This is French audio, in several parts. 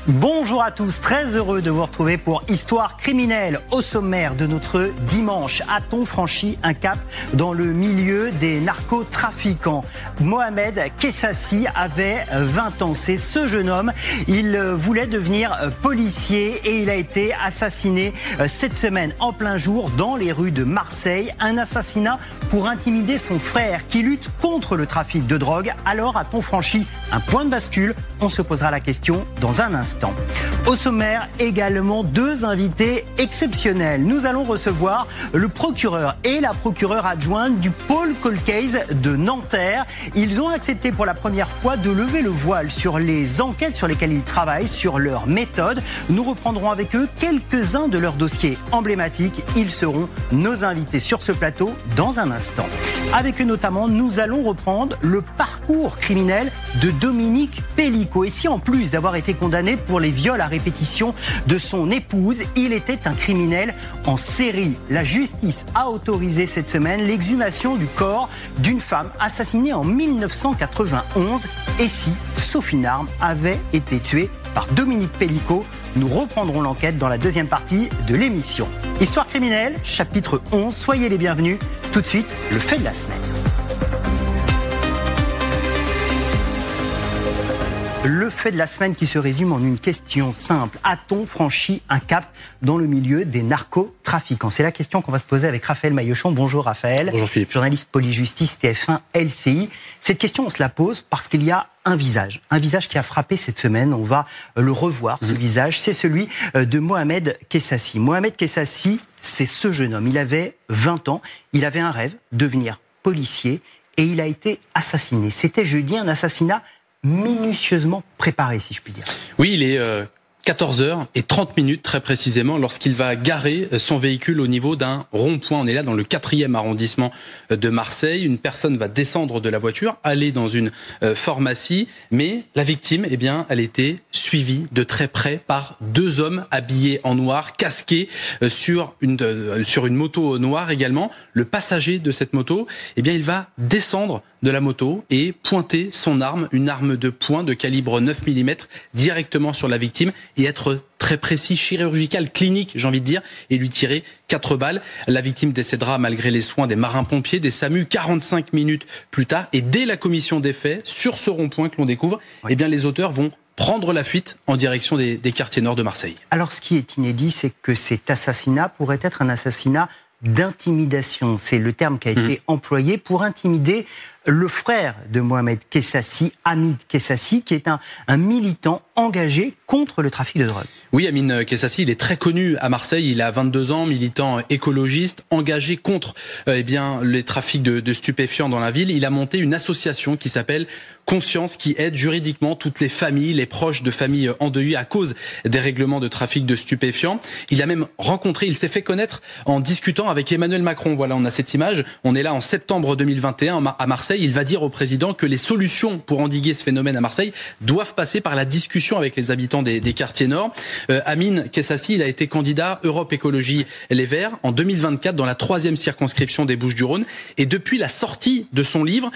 Bonjour à tous, très heureux de vous retrouver pour Histoire criminelle. Au sommaire de notre dimanche, a-t-on franchi un cap dans le milieu des narcotrafiquants? Mohamed Kessassi avait 20 ans. C'est ce jeune homme, il voulait devenir policier et il a été assassiné cette semaine en plein jour dans les rues de Marseille. Un assassinat pour intimider son frère qui lutte contre le trafic de drogue. Alors a-t-on franchi un point de bascule? On se posera la question dans un instant. Au sommaire, également deux invités exceptionnels. Nous allons recevoir le procureur et la procureure adjointe du pôle Cold Case de Nanterre. Ils ont accepté pour la première fois de lever le voile sur les enquêtes sur lesquelles ils travaillent, sur leurs méthodes. Nous reprendrons avec eux quelques-uns de leurs dossiers emblématiques. Ils seront nos invités sur ce plateau dans un instant. Avec eux notamment, nous allons reprendre le parcours criminel de Dominique Pellico. Et si en plus d'avoir été condamné pour les viols à répétition de son épouse, il était un criminel en série. La justice a autorisé cette semaine l'exhumation du corps d'une femme assassinée en 1991. Et si Sophie Narme avait été tuée par Dominique Pellico? Nous reprendrons l'enquête dans la deuxième partie de l'émission. Histoire criminelle, chapitre 11. Soyez les bienvenus. Tout de suite, le fait de la semaine. Le fait de la semaine qui se résume en une question simple. A-t-on franchi un cap dans le milieu des narcotrafiquants? C'est la question qu'on va se poser avec Raphaël Maillochon. Bonjour Raphaël. Bonjour Philippe. Journaliste police-justice TF1 LCI. Cette question, on se la pose parce qu'il y a un visage qui a frappé cette semaine. On va le revoir, ce visage. C'est celui de Mohamed Kessassi. Mohamed Kessassi, c'est ce jeune homme. Il avait 20 ans. Il avait un rêve, devenir policier. Et il a été assassiné. C'était jeudi, un assassinat minutieusement préparé, si je puis dire. Oui, il est 14h30 très précisément lorsqu'il va garer son véhicule au niveau d'un rond-point. On est là dans le 4e arrondissement de Marseille. Une personne va descendre de la voiture, aller dans une pharmacie, mais la victime, eh bien, elle était suivie de très près par deux hommes habillés en noir, casqués sur une moto noire également. Le passager de cette moto, eh bien, il va descendre de la moto et pointer son arme, une arme de poing de calibre 9 mm directement sur la victime et être très précis, chirurgical, clinique, j'ai envie de dire, et lui tirer 4 balles. La victime décédera malgré les soins des marins-pompiers, des SAMU, 45 minutes plus tard. Et dès la commission des faits, sur ce rond-point que l'on découvre, eh bien, les auteurs vont prendre la fuite en direction des quartiers nord de Marseille. Alors, ce qui est inédit, c'est que cet assassinat pourrait être un assassinat d'intimidation. C'est le terme qui a été employé pour intimider le frère de Mohamed Kessassi, Hamid Kessassi, qui est un militant engagé contre le trafic de drogue. Oui, Hamid Kessassi, il est très connu à Marseille. Il a 22 ans, militant écologiste, engagé contre les trafics de stupéfiants dans la ville. Il a monté une association qui s'appelle Conscience, qui aide juridiquement toutes les familles, les proches de familles endeuillées à cause des règlements de trafic de stupéfiants. Il a même il s'est fait connaître en discutant avec Emmanuel Macron. Voilà, on a cette image. On est là en septembre 2021 à Marseille. Il va dire au président que les solutions pour endiguer ce phénomène à Marseille doivent passer par la discussion avec les habitants des quartiers nord. Hamid Kessassi, il a été candidat Europe Écologie Les Verts en 2024 dans la 3e circonscription des Bouches-du-Rhône. Et depuis la sortie de son livre,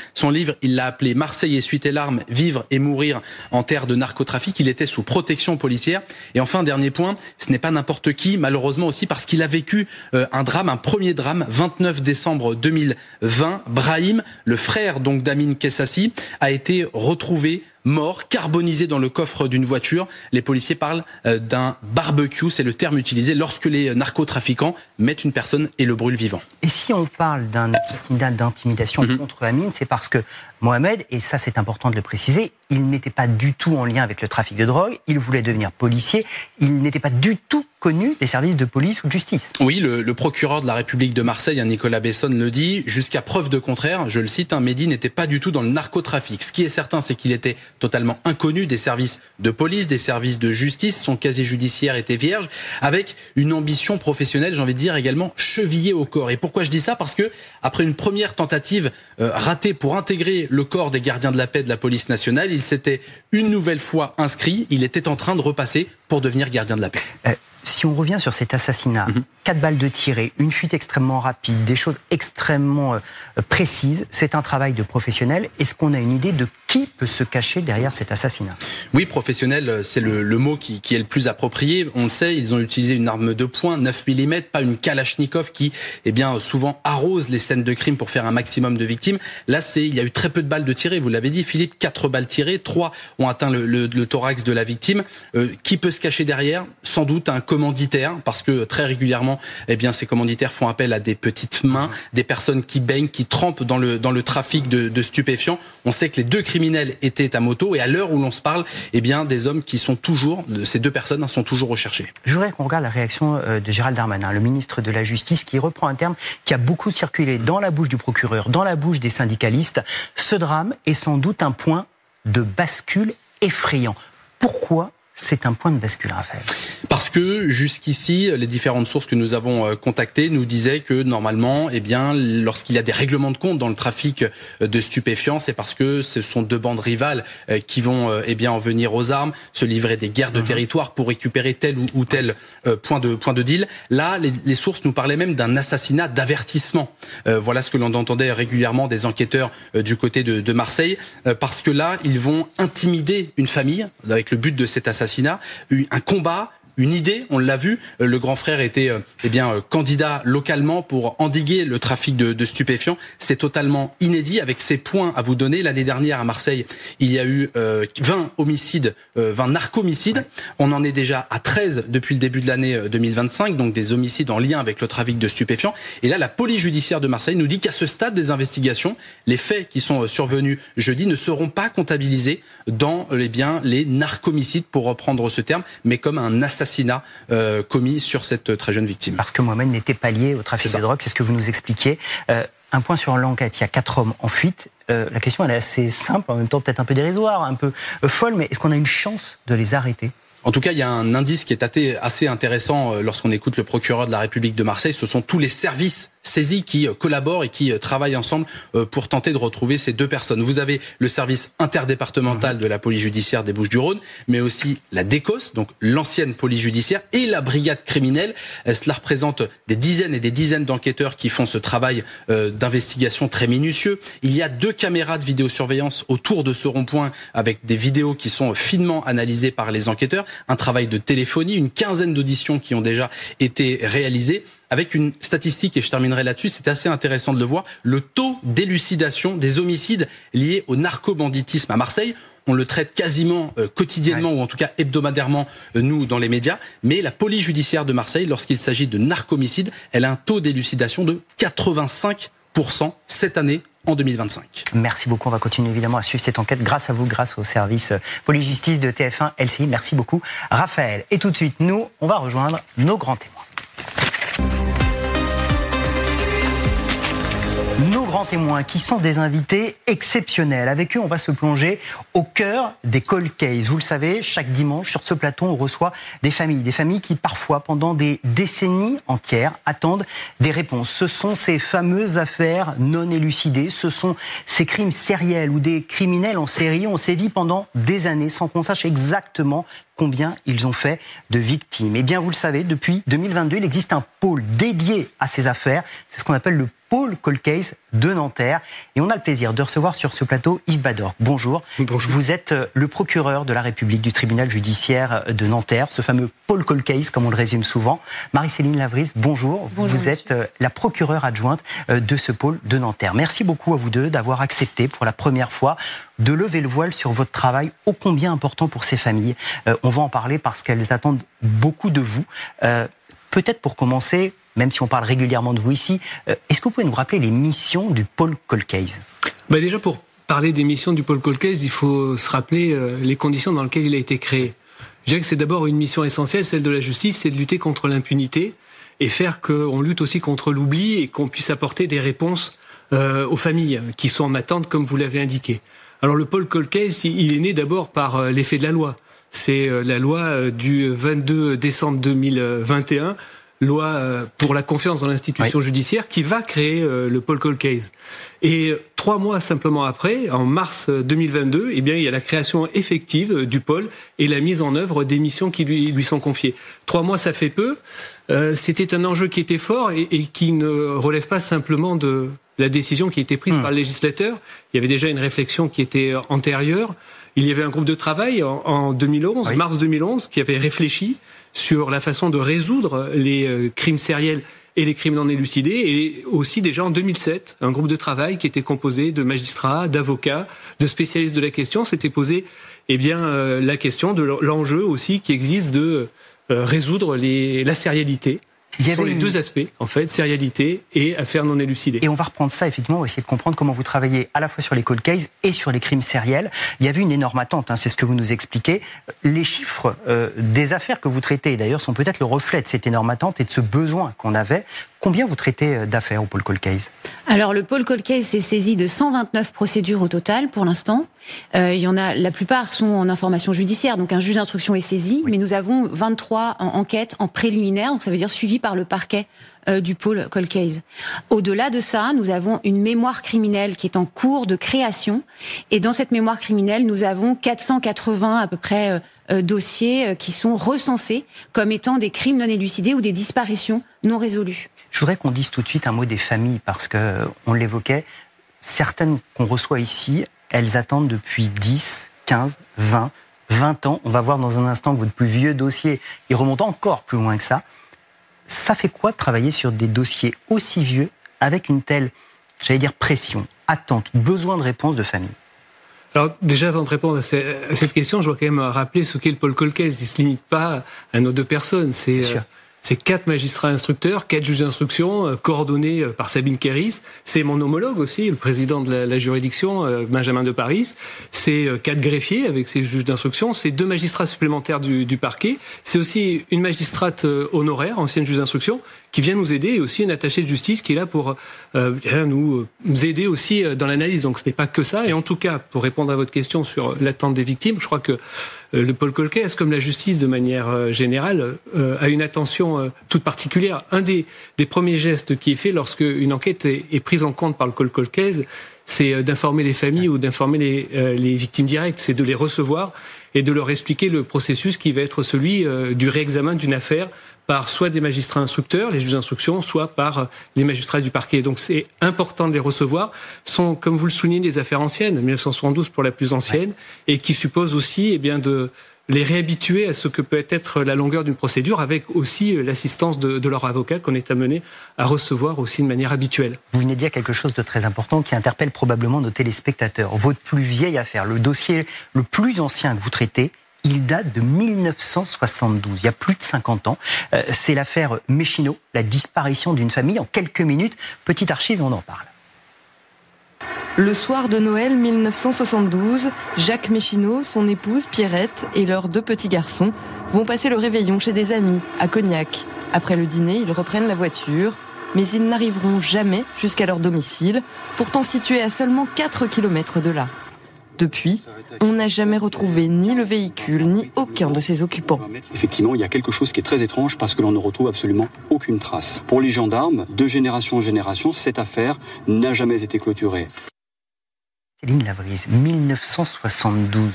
il l'a appelé Marseille essuie tes larmes, vivre et mourir en terre de narcotrafic. Il était sous protection policière. Et enfin, dernier point, ce n'est pas n'importe qui, malheureusement aussi parce qu'il a vécu un premier drame, 29 décembre 2020. Brahim, le frère donc d'Hamid Kessassi, a été retrouvé mort, carbonisé dans le coffre d'une voiture. Les policiers parlent d'un barbecue, c'est le terme utilisé lorsque les narcotrafiquants mettent une personne et le brûlent vivant. Et si on parle d'un assassinat d'intimidation contre Hamid, c'est parce que Mohamed, et ça c'est important de le préciser, il n'était pas du tout en lien avec le trafic de drogue, il voulait devenir policier, il n'était pas du tout connu des services de police ou de justice. Oui, le procureur de la République de Marseille, Nicolas Bessonne, le dit, jusqu'à preuve de contraire, je le cite, Mehdi n'était pas du tout dans le narcotrafic. Ce qui est certain, c'est qu'il était totalement inconnu des services de police, des services de justice, son casier judiciaire était vierge, avec une ambition professionnelle, j'ai envie de dire, également chevillée au corps. Et pourquoi je dis ça? Parce que, après une première tentative ratée pour intégrer le corps des gardiens de la paix de la police nationale, il s'était une nouvelle fois inscrit, il était en train de repasser pour devenir gardien de la paix. Si on revient sur cet assassinat, 4 balles de tirées, une fuite extrêmement rapide, des choses extrêmement précises, c'est un travail de professionnel. Est-ce qu'on a une idée de qui peut se cacher derrière cet assassinat? Oui, professionnel, c'est le mot qui est le plus approprié. On le sait, ils ont utilisé une arme de poing, 9 mm, pas une Kalachnikov qui, souvent arrose les scènes de crime pour faire un maximum de victimes. Là, il y a eu très peu de balles de tirées. Vous l'avez dit, Philippe, 4 balles tirées, 3 ont atteint le thorax de la victime. Qui peut se cacher derrière? Sans doute un commanditaire, parce que très régulièrement, ces commanditaires font appel à des petites mains, des personnes qui baignent, qui trempent dans le trafic de stupéfiants. On sait que les 2 criminels étaient à moto, et à l'heure où l'on se parle, des hommes qui sont toujours, ces 2 personnes sont toujours recherchées. Je voudrais qu'on regarde la réaction de Gérald Darmanin, le ministre de la Justice, qui reprend un terme qui a beaucoup circulé dans la bouche du procureur, dans la bouche des syndicalistes. Ce drame est sans doute un point de bascule effrayant. Pourquoi c'est un point de bascule, Raphaël? Parce que jusqu'ici, les différentes sources que nous avons contactées nous disaient que normalement, lorsqu'il y a des règlements de compte dans le trafic de stupéfiants, c'est parce que ce sont 2 bandes rivales qui vont en venir aux armes, se livrer des guerres de territoire pour récupérer tel ou tel point de deal. Là, les sources nous parlaient même d'un assassinat d'avertissement. Voilà ce que l'on entendait régulièrement des enquêteurs du côté de Marseille, parce que là, ils vont intimider une famille avec le but de cet assassinat, un combat, une idée, on l'a vu, le grand frère était candidat localement pour endiguer le trafic de stupéfiants. C'est totalement inédit. Avec ces points à vous donner, l'année dernière à Marseille, il y a eu 20 homicides, 20 narcomicides. On en est déjà à 13 depuis le début de l'année 2025, donc des homicides en lien avec le trafic de stupéfiants. Et là, la police judiciaire de Marseille nous dit qu'à ce stade des investigations, les faits qui sont survenus jeudi ne seront pas comptabilisés dans les narcomicides, pour reprendre ce terme, mais comme un assassinat commis sur cette très jeune victime. Parce que Mohamed n'était pas lié au trafic de drogue, c'est ce que vous nous expliquiez. Un point sur l'enquête, il y a 4 hommes en fuite. La question elle est assez simple, en même temps peut-être un peu dérisoire, un peu folle, mais est-ce qu'on a une chance de les arrêter? En tout cas, il y a un indice qui est assez intéressant lorsqu'on écoute le procureur de la République de Marseille. Ce sont tous les services saisis qui collaborent et qui travaillent ensemble pour tenter de retrouver ces 2 personnes. Vous avez le service interdépartemental de la police judiciaire des Bouches-du-Rhône, mais aussi la DECOS, donc l'ancienne police judiciaire, et la brigade criminelle. Cela représente des dizaines et des dizaines d'enquêteurs qui font ce travail d'investigation très minutieux. Il y a 2 caméras de vidéosurveillance autour de ce rond-point avec des vidéos qui sont finement analysées par les enquêteurs. Un travail de téléphonie, une quinzaine d'auditions qui ont déjà été réalisées, avec une statistique, et je terminerai là-dessus, c'est assez intéressant de le voir, le taux d'élucidation des homicides liés au narcobanditisme à Marseille. On le traite quasiment quotidiennement, ou en tout cas hebdomadairement, nous, dans les médias, mais la police judiciaire de Marseille, lorsqu'il s'agit de narcomicide, elle a un taux d'élucidation de 85% cette année, en 2025. Merci beaucoup. On va continuer évidemment à suivre cette enquête grâce à vous, grâce au service police-justice de TF1 LCI. Merci beaucoup, Raphaël. Et tout de suite, nous, on va rejoindre nos grands témoins. Nos grands témoins qui sont des invités exceptionnels. Avec eux, on va se plonger au cœur des cold cases. Vous le savez, chaque dimanche, sur ce plateau, on reçoit des familles qui parfois, pendant des décennies entières, attendent des réponses. Ce sont ces fameuses affaires non élucidées, ce sont ces crimes sériels où des criminels en série ont sévi pendant des années sans qu'on sache exactement combien ils ont fait de victimes. Eh bien, vous le savez, depuis 2022, il existe un pôle dédié à ces affaires. C'est ce qu'on appelle le pôle Cold Case de Nanterre. Et on a le plaisir de recevoir sur ce plateau Yves Badorque. Bonjour. Bonjour. Vous êtes le procureur de la République du tribunal judiciaire de Nanterre, ce fameux pôle Cold Case, comme on le résume souvent. Marie-Céline Lavris, bonjour. Bonjour. Vous êtes la procureure adjointe de ce pôle de Nanterre. Merci beaucoup à vous deux d'avoir accepté pour la première fois de lever le voile sur votre travail ô combien important pour ces familles. On va en parler parce qu'elles attendent beaucoup de vous. Peut-être pour commencer, même si on parle régulièrement de vous ici, est-ce que vous pouvez nous rappeler les missions du pôle Cold Case ? Déjà, pour parler des missions du pôle Cold Case, il faut se rappeler les conditions dans lesquelles il a été créé. Je dirais que c'est d'abord une mission essentielle, celle de la justice, c'est de lutter contre l'impunité et faire qu'on lutte aussi contre l'oubli et qu'on puisse apporter des réponses aux familles qui sont en attente, comme vous l'avez indiqué. Alors le pôle Cold Case, il est né d'abord par l'effet de la loi. C'est la loi du 22 décembre 2021 loi pour la confiance dans l'institution judiciaire qui va créer le Paul Cold Case. Et 3 mois simplement après, en mars 2022, eh bien, il y a la création effective du pôle et la mise en œuvre des missions qui lui sont confiées. 3 mois, ça fait peu. C'était un enjeu qui était fort et qui ne relève pas simplement de la décision qui a été prise par le législateur. Il y avait déjà une réflexion qui était antérieure. Il y avait un groupe de travail en 2011, mars 2011, qui avait réfléchi sur la façon de résoudre les crimes sériels et les crimes non élucidés, et aussi déjà en 2007, un groupe de travail qui était composé de magistrats, d'avocats, de spécialistes de la question, s'était posé la question de l'enjeu aussi qui existe de résoudre la sérialité. Sur les deux aspects, en fait, sérialité et affaires non élucidées. Et on va reprendre ça, effectivement, on va essayer de comprendre comment vous travaillez à la fois sur les cold cases et sur les crimes sériels. Il y avait une énorme attente, c'est ce que vous nous expliquez. Les chiffres des affaires que vous traitez, d'ailleurs, sont peut-être le reflet de cette énorme attente et de ce besoin qu'on avait. Combien vous traitez d'affaires au Paul Cold Case ? Alors, le Paul Cold Case s'est saisi de 129 procédures au total, pour l'instant. Il y en a, la plupart sont en information judiciaire, donc un juge d'instruction est saisi, mais nous avons 23 en enquête, en préliminaire, donc ça veut dire suivi par le parquet du Paul Cold Case. Au-delà de ça, nous avons une mémoire criminelle qui est en cours de création, et dans cette mémoire criminelle, nous avons 480 à peu près dossiers qui sont recensés comme étant des crimes non élucidés ou des disparitions non résolues. Je voudrais qu'on dise tout de suite un mot des familles, parce que on l'évoquait, certaines qu'on reçoit ici, elles attendent depuis 10, 15, 20 ans. On va voir dans un instant que votre plus vieux dossier, il remonte encore plus loin que ça. Ça fait quoi de travailler sur des dossiers aussi vieux, avec une telle, j'allais dire, pression, attente, besoin de réponse de famille ? Alors déjà, avant de répondre à cette question, je dois quand même rappeler ce qu'est le Paul Cold Case. Il ne se limite pas à nos 2 personnes. C'est 4 magistrats instructeurs, 4 juges d'instruction, coordonnés par Sabine Kéris. C'est mon homologue aussi, le président de la juridiction, Benjamin de Paris. C'est 4 greffiers avec ses juges d'instruction. C'est 2 magistrats supplémentaires du parquet. C'est aussi une magistrate honoraire, ancienne juge d'instruction, qui vient nous aider, et aussi une attachée de justice qui est là pour nous aider aussi dans l'analyse. Donc ce n'est pas que ça. Et en tout cas, pour répondre à votre question sur l'attente des victimes, je crois que le Paul Cold Case, comme la justice de manière générale, a une attention toute particulière. Un des premiers gestes qui est fait lorsque une enquête est prise en compte par le Cold Case, c'est d'informer les familles ou d'informer les victimes directes. C'est de les recevoir et de leur expliquer le processus qui va être celui du réexamen d'une affaire par soit des magistrats instructeurs, les juges d'instruction, soit par les magistrats du parquet. Donc c'est important de les recevoir. Ce sont, comme vous le soulignez, des affaires anciennes, 1972 pour la plus ancienne, et qui supposent aussi de les réhabituer à ce que peut être la longueur d'une procédure, avec aussi l'assistance de leur avocat qu'on est amené à recevoir aussi de manière habituelle. Vous venez de dire quelque chose de très important qui interpelle probablement nos téléspectateurs. Votre plus vieille affaire, le dossier le plus ancien que vous traitez, il date de 1972, il y a plus de 50 ans. C'est l'affaire Méchineau, la disparition d'une famille. En quelques minutes, petite archive et on en parle. Le soir de Noël 1972, Jacques Méchineau, son épouse Pierrette et leurs 2 petits garçons vont passer le réveillon chez des amis à Cognac. Après le dîner, ils reprennent la voiture, mais ils n'arriveront jamais jusqu'à leur domicile, pourtant situé à seulement 4 km de là. Depuis, on n'a jamais retrouvé ni le véhicule, ni aucun de ses occupants. Effectivement, il y a quelque chose qui est très étrange parce que l'on ne retrouve absolument aucune trace. Pour les gendarmes, de génération en génération, cette affaire n'a jamais été clôturée. Céline Lavrise, 1972.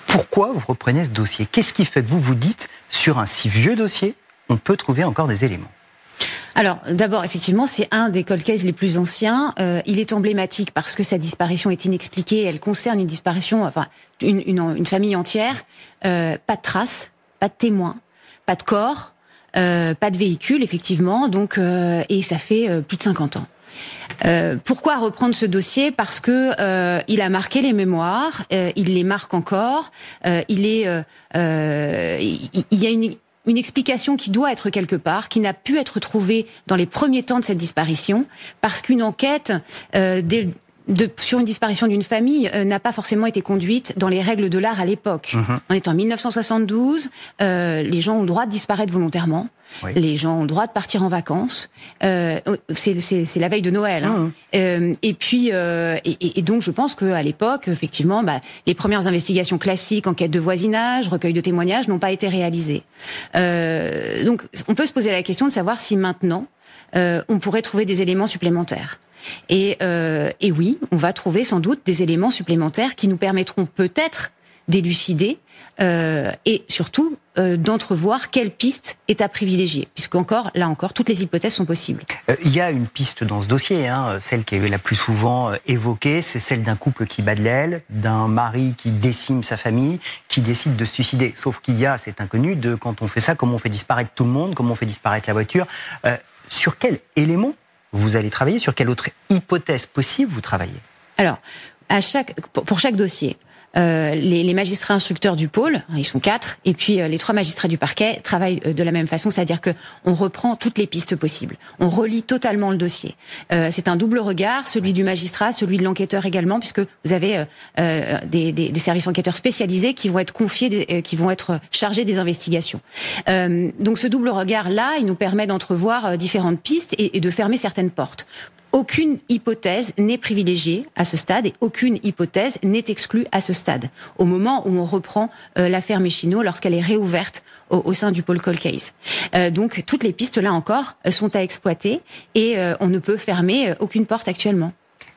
Pourquoi vous reprenez ce dossier ? Qu'est-ce qui fait que vous vous dites, sur un si vieux dossier, on peut trouver encore des éléments ? Alors, d'abord, effectivement, c'est un des cold cases les plus anciens. Il est emblématique parce que sa disparition est inexpliquée. Elle concerne une disparition, une famille entière. Pas de traces, pas de témoins, pas de corps, pas de véhicule, effectivement. Donc, et ça fait plus de 50 ans. Pourquoi reprendre ce dossier ? Parce que il a marqué les mémoires, il les marque encore. Il y a une explication qui doit être quelque part, qui n'a pu être trouvée dans les premiers temps de cette disparition, parce qu'une enquête, sur une disparition d'une famille n'a pas forcément été conduite dans les règles de l'art à l'époque. On est en 1972, les gens ont le droit de disparaître volontairement. Oui. Les gens ont le droit de partir en vacances. C'est la veille de Noël. Et donc, je pense qu'à l'époque, effectivement, les premières investigations classiques, enquêtes de voisinage, recueil de témoignages, n'ont pas été réalisées. Donc, on peut se poser la question de savoir si maintenant, on pourrait trouver des éléments supplémentaires. Et oui, on va trouver sans doute des éléments supplémentaires qui nous permettront peut-être d'élucider et surtout d'entrevoir quelle piste est à privilégier, puisque là encore, toutes les hypothèses sont possibles. Il y a une piste dans ce dossier, celle qui est la plus souvent évoquée, c'est celle d'un couple qui bat de l'aile, d'un mari qui décime sa famille, qui décide de se suicider. Sauf qu'il y a cet inconnu de quand on fait ça, comment on fait disparaître tout le monde, comment on fait disparaître la voiture. Sur quel élément vous allez travailler, sur quelle autre hypothèse possible vous travaillez? Alors, pour chaque dossier, les magistrats instructeurs du pôle, ils sont 4, et puis les 3 magistrats du parquet travaillent de la même façon, c'est-à-dire que on reprend toutes les pistes possibles. On relit totalement le dossier. C'est un double regard, celui du magistrat, celui de l'enquêteur également, puisque vous avez des services enquêteurs spécialisés qui vont être confiés, qui vont être chargés des investigations. Donc ce double regard-là, il nous permet d'entrevoir différentes pistes et de fermer certaines portes. Aucune hypothèse n'est privilégiée à ce stade et aucune hypothèse n'est exclue à ce stade. Au moment où on reprend l'affaire Méchineau, lorsqu'elle est réouverte au sein du pôle Cold Case. Donc toutes les pistes, là encore, sont à exploiter et on ne peut fermer aucune porte actuellement.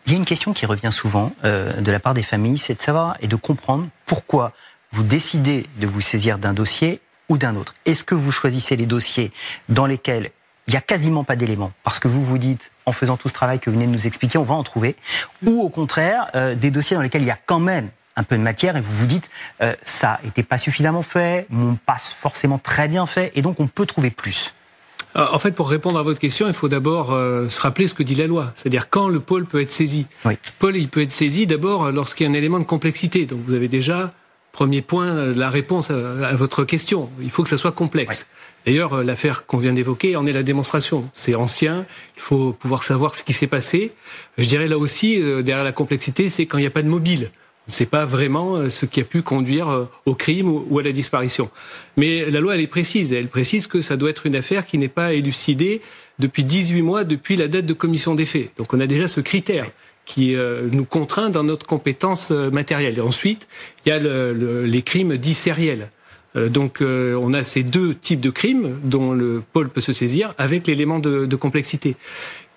Il y a une question qui revient souvent de la part des familles, c'est de savoir et de comprendre pourquoi vous décidez de vous saisir d'un dossier ou d'un autre. Est-ce que vous choisissez les dossiers dans lesquels il n'y a quasiment pas d'éléments, parce que vous vous dites, en faisant tout ce travail que vous venez de nous expliquer, on va en trouver, ou au contraire, des dossiers dans lesquels il y a quand même un peu de matière, et vous vous dites, ça n'était pas suffisamment fait, pas forcément très bien fait, et donc on peut trouver plus. En fait, pour répondre à votre question, il faut d'abord se rappeler ce que dit la loi, c'est-à-dire quand le pôle peut être saisi. Oui. Le pôle, il peut être saisi d'abord lorsqu'il y a un élément de complexité, donc vous avez déjà... Premier point, la réponse à votre question. Il faut que ça soit complexe. Ouais. D'ailleurs, l'affaire qu'on vient d'évoquer en est la démonstration. C'est ancien, il faut pouvoir savoir ce qui s'est passé. Je dirais là aussi, derrière la complexité, c'est quand il n'y a pas de mobile. On ne sait pas vraiment ce qui a pu conduire au crime ou à la disparition. Mais la loi, elle est précise. Elle précise que ça doit être une affaire qui n'est pas élucidée depuis 18 mois, depuis la date de commission des faits. Donc on a déjà ce critère qui nous contraint dans notre compétence matérielle. Et ensuite, il y a les crimes dits sériels. Donc on a ces 2 types de crimes dont le pôle peut se saisir avec l'élément de complexité.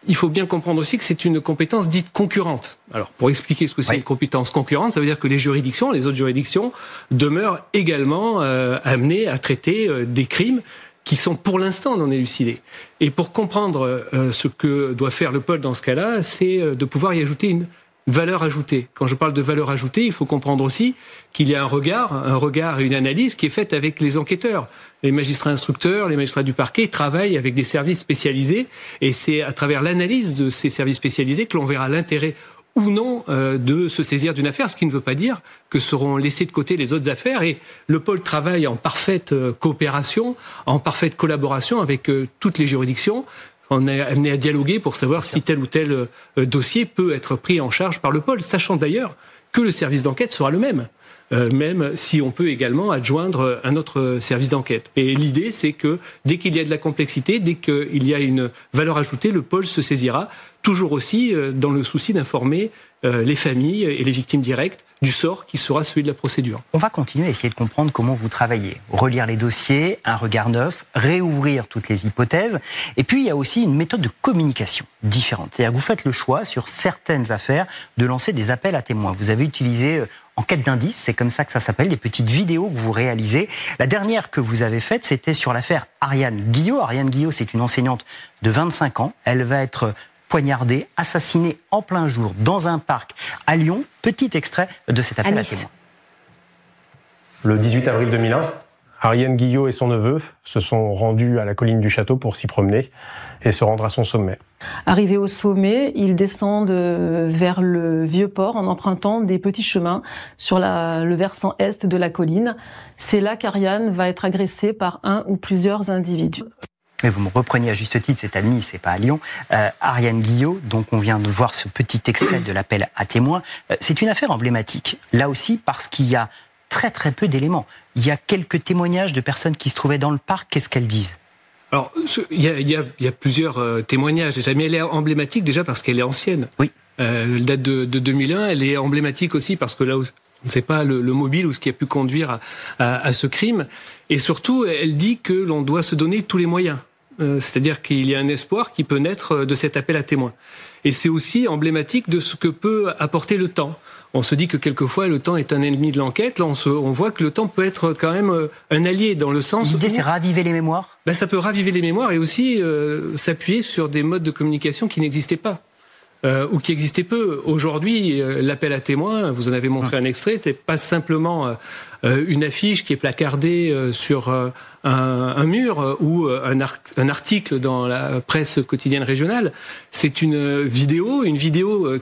Il faut bien comprendre aussi que c'est une compétence dite concurrente. Alors, pour expliquer ce que c'est une compétence concurrente, ça veut dire que les autres juridictions, demeurent également amenées à traiter des crimes qui sont pour l'instant non élucidés. Et pour comprendre ce que doit faire le pôle dans ce cas-là, c'est de pouvoir y ajouter une valeur ajoutée. Quand je parle de valeur ajoutée, il faut comprendre aussi qu'il y a un regard et une analyse qui est faite avec les enquêteurs. Les magistrats instructeurs, les magistrats du parquet travaillent avec des services spécialisés et c'est à travers l'analyse de ces services spécialisés que l'on verra l'intérêt ou non de se saisir d'une affaire, ce qui ne veut pas dire que seront laissées de côté les autres affaires. Et le pôle travaille en parfaite coopération, en parfaite collaboration avec toutes les juridictions. On est amené à dialoguer pour savoir si tel ou tel dossier peut être pris en charge par le pôle, sachant d'ailleurs que le service d'enquête sera le même. Même si on peut également adjoindre un autre service d'enquête. Et l'idée, c'est que dès qu'il y a de la complexité, dès qu'il y a une valeur ajoutée, le pôle se saisira, toujours aussi dans le souci d'informer les familles et les victimes directes du sort qui sera celui de la procédure. On va continuer à essayer de comprendre comment vous travaillez. Relire les dossiers, un regard neuf, réouvrir toutes les hypothèses. Et puis, il y a aussi une méthode de communication différente. C'est-à-dire que vous faites le choix, sur certaines affaires, de lancer des appels à témoins. Vous avez utilisé enquête d'indices, c'est comme ça que ça s'appelle, des petites vidéos que vous réalisez. La dernière que vous avez faite, c'était sur l'affaire Ariane Guillot. Ariane Guillot, c'est une enseignante de 25 ans. Elle va être poignardée, assassinée en plein jour dans un parc à Lyon. Petit extrait de cet appel à témoins. Le 18 avril 2001, Ariane Guillot et son neveu se sont rendus à la colline du château pour s'y promener et se rendre à son sommet. Arrivés au sommet, ils descendent vers le Vieux-Port en empruntant des petits chemins sur le versant est de la colline. C'est là qu'Ariane va être agressée par un ou plusieurs individus. Mais vous me repreniez à juste titre, c'est à Nice, c'est pas à Lyon. Ariane Guillot, donc on vient de voir ce petit extrait de l'appel à témoins. C'est une affaire emblématique, là aussi parce qu'il y a très très peu d'éléments. Il y a quelques témoignages de personnes qui se trouvaient dans le parc, qu'est-ce qu'elles disent ? Alors, il y a plusieurs témoignages déjà, mais elle est emblématique déjà parce qu'elle est ancienne. Oui. Elle date de 2001, elle est emblématique aussi parce que là, on ne sait pas le mobile ou ce qui a pu conduire à ce crime. Et surtout, elle dit que l'on doit se donner tous les moyens. C'est-à-dire qu'il y a un espoir qui peut naître de cet appel à témoins. Et c'est aussi emblématique de ce que peut apporter le temps. On se dit que quelquefois le temps est un ennemi de l'enquête. Là, on voit que le temps peut être quand même un allié dans le sens. L'idée, c'est raviver les mémoires. Ça peut raviver les mémoires et aussi s'appuyer sur des modes de communication qui n'existaient pas. Ou qui existait peu. Aujourd'hui, l'appel à témoins, vous en avez montré un extrait, c'est pas simplement une affiche qui est placardée sur un mur ou un article dans la presse quotidienne régionale. C'est une vidéo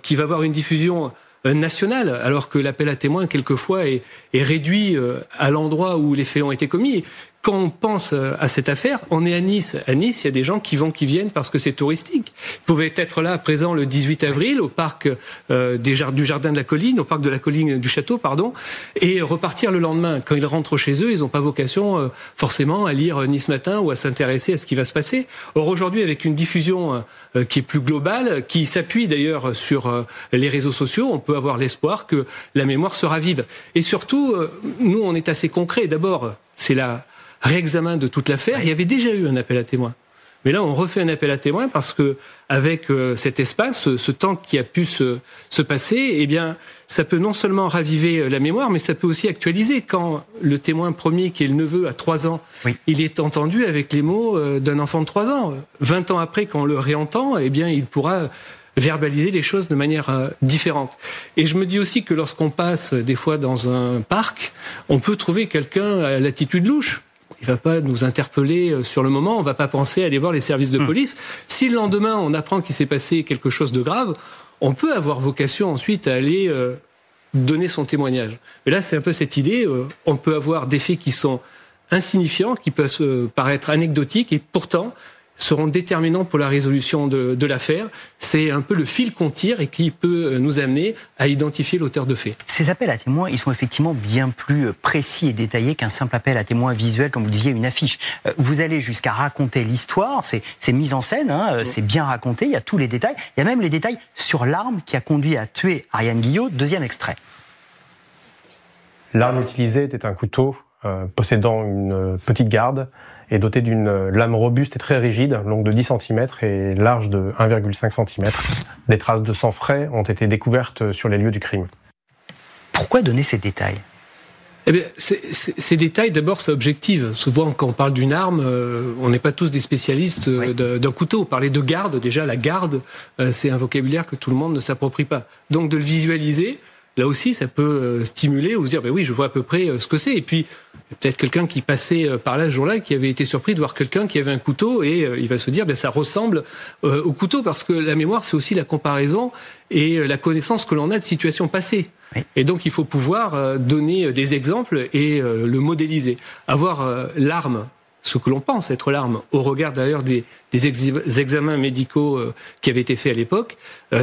qui va avoir une diffusion nationale, alors que l'appel à témoins, quelquefois, est réduit à l'endroit où les faits ont été commis. Quand on pense à cette affaire, on est à Nice. À Nice, il y a des gens qui viennent parce que c'est touristique. Ils pouvaient être là, présents le 18 avril, au parc du Jardin de la Colline, au parc de la Colline du Château, pardon, et repartir le lendemain. Quand ils rentrent chez eux, ils n'ont pas vocation forcément à lire Nice Matin ou à s'intéresser à ce qui va se passer. Or, aujourd'hui, avec une diffusion qui est plus globale, qui s'appuie d'ailleurs sur les réseaux sociaux, on peut avoir l'espoir que la mémoire se ravive. Et surtout, nous, on est assez concret. D'abord, c'est la réexamen de toute l'affaire. Il y avait déjà eu un appel à témoins. Mais là, on refait un appel à témoins parce que avec cet espace, ce temps qui a pu se passer, eh bien, ça peut non seulement raviver la mémoire, mais ça peut aussi actualiser. Quand le témoin premier, qui est le neveu, à 3 ans, il est entendu avec les mots d'un enfant de 3 ans. 20 ans après, quand on le réentend, eh bien, il pourra verbaliser les choses de manière différente. Et je me dis aussi que lorsqu'on passe des fois dans un parc, on peut trouver quelqu'un à l'attitude louche. Il va pas nous interpeller sur le moment, on va pas penser à aller voir les services de police. Si le lendemain on apprend qu'il s'est passé quelque chose de grave, on peut avoir vocation ensuite à aller donner son témoignage. Mais là, c'est un peu cette idée, on peut avoir des faits qui sont insignifiants, qui peuvent paraître anecdotiques et pourtant seront déterminants pour la résolution de l'affaire. C'est un peu le fil qu'on tire et qui peut nous amener à identifier l'auteur de faits. Ces appels à témoins, ils sont effectivement bien plus précis et détaillés qu'un simple appel à témoins visuel, comme vous disiez, une affiche. Vous allez jusqu'à raconter l'histoire, c'est mise en scène, c'est bien raconté, il y a tous les détails. Il y a même les détails sur l'arme qui a conduit à tuer Ariane Guillot. Deuxième extrait. L'arme utilisée était un couteau possédant une petite garde et doté d'une lame robuste et très rigide, longue de 10 cm et large de 1,5 cm. Des traces de sang frais ont été découvertes sur les lieux du crime. Pourquoi donner ces détails ? Eh bien, ces détails, d'abord, c'est objectif. Souvent, quand on parle d'une arme, on n'est pas tous des spécialistes d'un couteau. Parler de garde, déjà, la garde, c'est un vocabulaire que tout le monde ne s'approprie pas. Donc, de le visualiser, là aussi, ça peut stimuler ou se dire, ben oui, je vois à peu près ce que c'est. Et puis, peut-être quelqu'un qui passait par là ce jour-là et qui avait été surpris de voir quelqu'un qui avait un couteau et il va se dire, ben ça ressemble au couteau parce que la mémoire, c'est aussi la comparaison et la connaissance que l'on a de situations passées. Oui. Et donc, il faut pouvoir donner des exemples et le modéliser. Avoir l'arme, ce que l'on pense être l'arme, au regard d'ailleurs des examens médicaux qui avaient été faits à l'époque,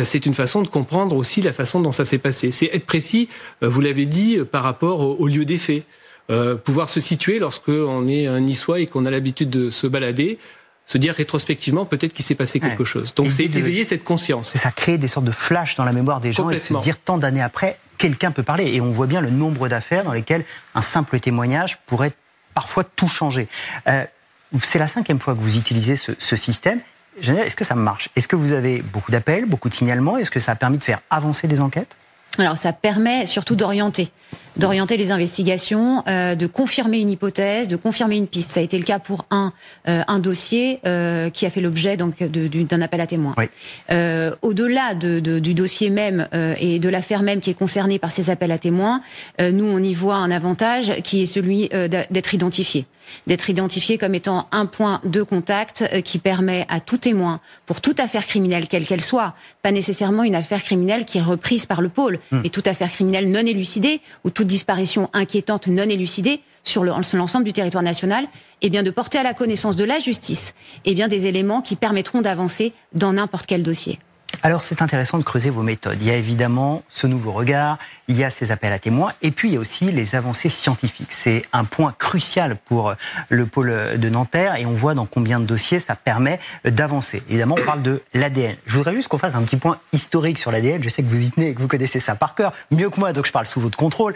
c'est une façon de comprendre aussi la façon dont ça s'est passé. C'est être précis, vous l'avez dit, par rapport au lieu des faits. Pouvoir se situer lorsqu'on est un Niçois et qu'on a l'habitude de se balader, se dire rétrospectivement peut-être qu'il s'est passé quelque chose. Donc c'est éveiller cette conscience. Ça crée des sortes de flashs dans la mémoire des gens et se dire tant d'années après, quelqu'un peut parler. Et on voit bien le nombre d'affaires dans lesquelles un simple témoignage pourrait parfois tout changer. C'est la 5e fois que vous utilisez ce système. Est-ce que ça marche ? Est-ce que vous avez beaucoup d'appels, beaucoup de signalements ? Est-ce que ça a permis de faire avancer des enquêtes ? Alors ça permet surtout d'orienter les investigations, de confirmer une hypothèse, de confirmer une piste. Ça a été le cas pour un dossier qui a fait l'objet donc d'un appel à témoins. Oui. Au-delà du dossier même et de l'affaire même qui est concernée par ces appels à témoins, nous on y voit un avantage qui est celui d'être identifié comme étant un point de contact qui permet à tout témoin, pour toute affaire criminelle quelle qu'elle soit, pas nécessairement une affaire criminelle qui est reprise par le pôle, mais toute affaire criminelle non élucidée ou toute disparition inquiétante non élucidée, sur l'ensemble du territoire national, eh bien de porter à la connaissance de la justice des éléments qui permettront d'avancer dans n'importe quel dossier. Alors c'est intéressant de creuser vos méthodes. Il y a évidemment ce nouveau regard, il y a ces appels à témoins, et puis il y a aussi les avancées scientifiques. C'est un point crucial pour le pôle de Nanterre, et on voit dans combien de dossiers ça permet d'avancer. Évidemment, on parle de l'ADN. Je voudrais juste qu'on fasse un petit point historique sur l'ADN. Je sais que vous y tenez et que vous connaissez ça par cœur, mieux que moi, donc je parle sous votre contrôle.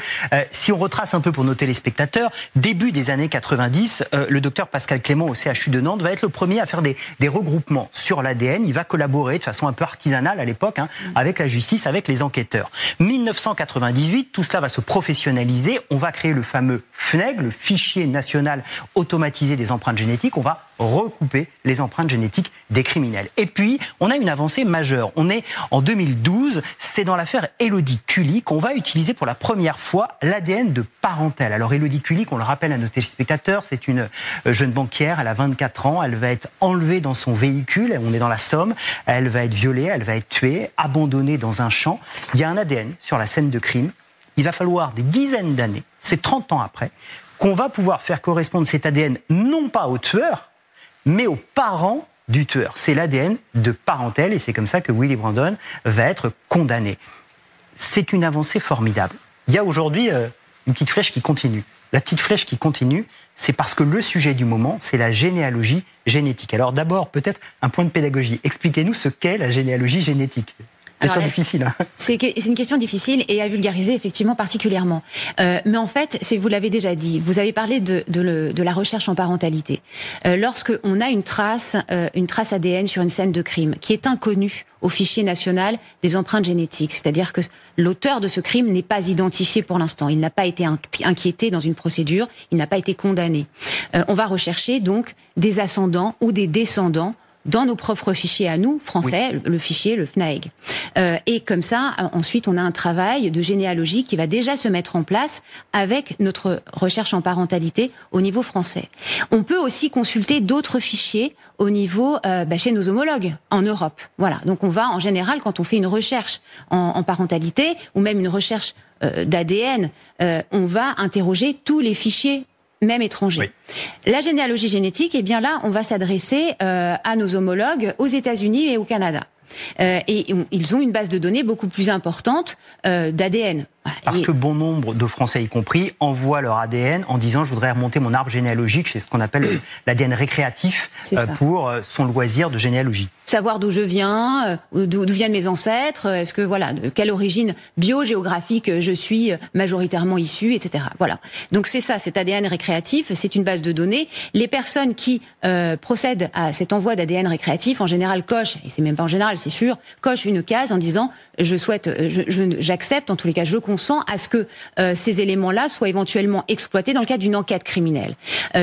Si on retrace un peu pour nos téléspectateurs, début des années 90, le docteur Pascal Clément au CHU de Nantes va être le premier à faire des regroupements sur l'ADN. Il va collaborer de façon un peu artisanale à l'époque, avec la justice, avec les enquêteurs. 1998, tout cela va se professionnaliser. On va créer le fameux FNEG, le fichier national automatisé des empreintes génétiques. On va recouper les empreintes génétiques des criminels. Et puis, on a une avancée majeure. On est en 2012, c'est dans l'affaire Élodie Cully qu'on va utiliser pour la première fois l'ADN de parentèle. Alors Élodie Cully, qu'on le rappelle à nos téléspectateurs, c'est une jeune banquière, elle a 24 ans, elle va être enlevée dans son véhicule, on est dans la Somme, elle va être violée, elle va être tuée, abandonnée dans un champ. Il y a un ADN sur la scène de crime. Il va falloir des dizaines d'années, c'est 30 ans après, qu'on va pouvoir faire correspondre cet ADN non pas au tueur, mais aux parents du tueur. C'est l'ADN de parentèle et c'est comme ça que Willy Brandon va être condamné. C'est une avancée formidable. Il y a aujourd'hui une petite flèche qui continue. La petite flèche qui continue, c'est parce que le sujet du moment, c'est la généalogie génétique. Alors d'abord, peut-être un point de pédagogie. Expliquez-nous ce qu'est la généalogie génétique. C'est difficile. Hein. C'est une question difficile et à vulgariser effectivement particulièrement. Mais en fait, vous l'avez déjà dit, vous avez parlé de la recherche en parentalité. Lorsque on a une trace ADN sur une scène de crime qui est inconnue au fichier national des empreintes génétiques, c'est-à-dire que l'auteur de ce crime n'est pas identifié pour l'instant, il n'a pas été inquiété dans une procédure, il n'a pas été condamné. On va rechercher donc des ascendants ou des descendants dans nos propres fichiers à nous, français, oui. Le fichier, le FNAEG. Et comme ça, ensuite, on a un travail de généalogie qui va déjà se mettre en place avec notre recherche en parentalité au niveau français. On peut aussi consulter d'autres fichiers au niveau chez nos homologues en Europe. Voilà. Donc on va, en général, quand on fait une recherche en parentalité ou même une recherche d'ADN, on va interroger tous les fichiers même étrangers. Oui. La généalogie génétique, eh bien là, on va s'adresser à nos homologues aux États-Unis et au Canada. Et ils ont une base de données beaucoup plus importante d'ADN. Voilà. Parce que bon nombre de Français, y compris, envoient leur ADN en disant « je voudrais remonter mon arbre généalogique », c'est ce qu'on appelle l'ADN récréatif pour son loisir de généalogie. Savoir d'où je viens, d'où viennent mes ancêtres, est-ce que de quelle origine biogéographique je suis majoritairement issu, etc. Voilà. Donc c'est ça, cet ADN récréatif, c'est une base de données. Les personnes qui procèdent à cet envoi d'ADN récréatif, en général cochent, et c'est même pas en général, c'est sûr, cochent une case en disant j'accepte, en tous les cas je consens à ce que ces éléments-là soient éventuellement exploités dans le cadre d'une enquête criminelle.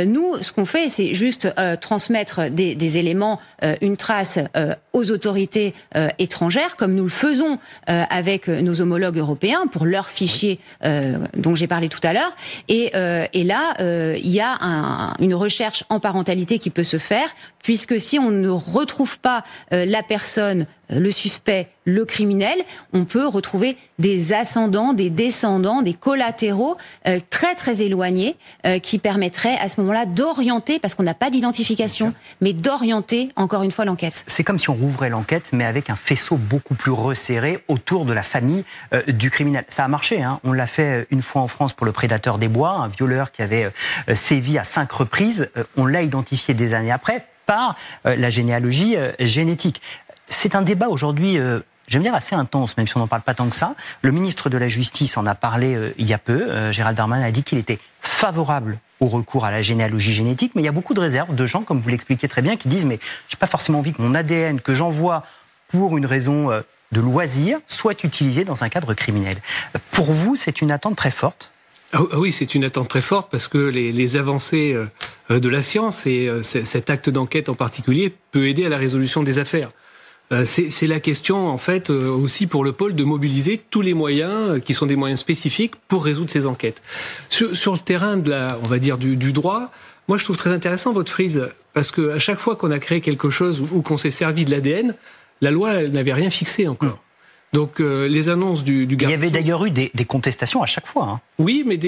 Nous, ce qu'on fait, c'est juste transmettre des éléments, une trace aux autorités étrangères, comme nous le faisons avec nos homologues européens pour leurs fichiers dont j'ai parlé tout à l'heure. Et là, il y a une recherche en parentalité qui peut se faire, puisque si on ne retrouve pas la personne, le suspect, le criminel, on peut retrouver des ascendants, des descendants, des collatéraux très très éloignés qui permettraient à ce moment-là d'orienter, parce qu'on n'a pas d'identification, mais d'orienter encore une fois l'enquête. C'est comme si on rouvrait l'enquête, mais avec un faisceau beaucoup plus resserré autour de la famille du criminel. Ça a marché, hein. On l'a fait une fois en France pour le prédateur des bois, un violeur qui avait sévi à 5 reprises. On l'a identifié des années après par la généalogie génétique. C'est un débat aujourd'hui, j'aime dire assez intense, même si on n'en parle pas tant que ça. Le ministre de la Justice en a parlé il y a peu. Gérald Darmanin a dit qu'il était favorable au recours à la généalogie génétique, mais il y a beaucoup de réserves de gens, comme vous l'expliquiez très bien, qui disent « mais j'ai pas forcément envie que mon ADN que j'envoie pour une raison de loisir soit utilisé dans un cadre criminel ». Pour vous, c'est une attente très forte ? Oui, c'est une attente très forte parce que les avancées de la science et cet acte d'enquête en particulier peut aider à la résolution des affaires. C'est la question, en fait, aussi pour le pôle de mobiliser tous les moyens qui sont des moyens spécifiques pour résoudre ces enquêtes. Sur le terrain on va dire, du droit, moi je trouve très intéressant votre frise parce que à chaque fois qu'on a créé quelque chose ou qu'on s'est servi de l'ADN, la loi elle n'avait rien fixé encore. Donc les annonces du garde-sous... Il y avait d'ailleurs eu des contestations à chaque fois. Hein. Oui, mais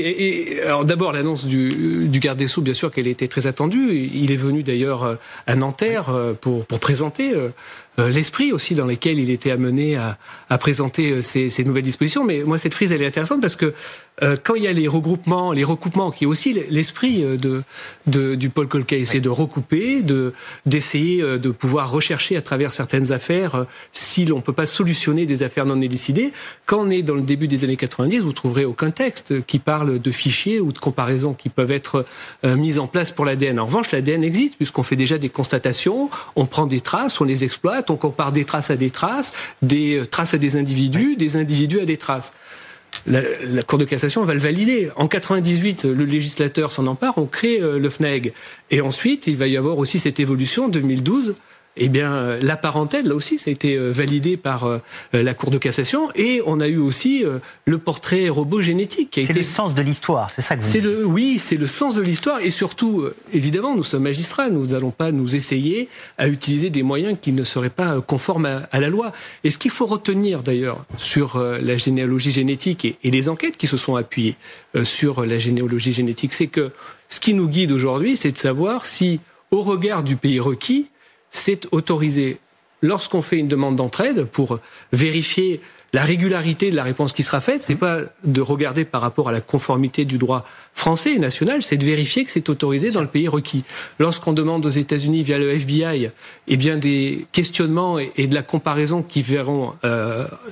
alors d'abord l'annonce du garde des Sceaux, bien sûr qu'elle était très attendue. Il est venu d'ailleurs à Nanterre pour présenter l'esprit aussi dans lequel il était amené à présenter ces nouvelles dispositions. Mais moi, cette frise, elle est intéressante parce que quand il y a les recoupements, qui est aussi l'esprit du Paul Colquet, c'est de recouper, d'essayer de pouvoir rechercher à travers certaines affaires si l'on peut pas solutionner des affaires non élucidées. Quand on est dans le début des années 90, vous trouverez aucun texte qui parle de fichiers ou de comparaisons qui peuvent être mises en place pour l'ADN. En revanche, l'ADN existe puisqu'on fait déjà des constatations, on prend des traces, on les exploite, on compare des traces à des traces à des individus à des traces. La Cour de cassation va le valider. En 98, le législateur s'en empare, on crée le FNAEG. Et ensuite, il va y avoir aussi cette évolution, en 2012. Eh bien, la parentèle, là aussi, ça a été validé par la Cour de cassation. Et on a eu aussi le portrait robot génétique. C'est le sens de l'histoire, c'est ça que vous dites. Oui, c'est le sens de l'histoire. Et surtout, évidemment, nous sommes magistrats. Nous n'allons pas nous essayer à utiliser des moyens qui ne seraient pas conformes à la loi. Et ce qu'il faut retenir, d'ailleurs, sur la généalogie génétique et les enquêtes qui se sont appuyées sur la généalogie génétique, c'est que ce qui nous guide aujourd'hui, c'est de savoir si, au regard du pays requis, c'est autorisé lorsqu'on fait une demande d'entraide pour vérifier la régularité de la réponse qui sera faite. C'est pas de regarder par rapport à la conformité du droit français et national, c'est de vérifier que c'est autorisé dans le pays requis. Lorsqu'on demande aux États-Unis via le FBI, eh bien des questionnements et de la comparaison qui verront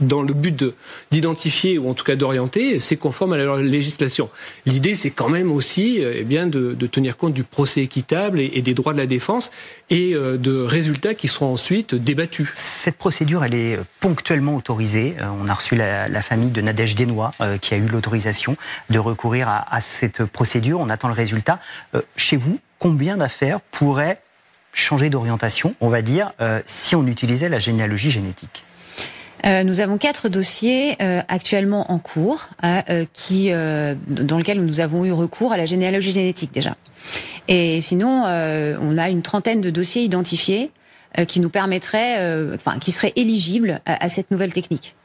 dans le but d'identifier ou en tout cas d'orienter, c'est conforme à la législation. L'idée, c'est quand même aussi eh bien de tenir compte du procès équitable et des droits de la défense et de résultats qui seront ensuite débattus. Cette procédure, elle est ponctuellement autorisée. On a reçu la famille de Nadège Desnois qui a eu l'autorisation de recourir à cette procédure. On attend le résultat. Chez vous, combien d'affaires pourraient changer d'orientation, on va dire, si on utilisait la généalogie génétique ? Nous avons 4 dossiers actuellement en cours dans lesquels nous avons eu recours à la généalogie génétique déjà. Et sinon, on a une trentaine de dossiers identifiés qui nous permettraient, qui seraient éligibles à cette nouvelle technique.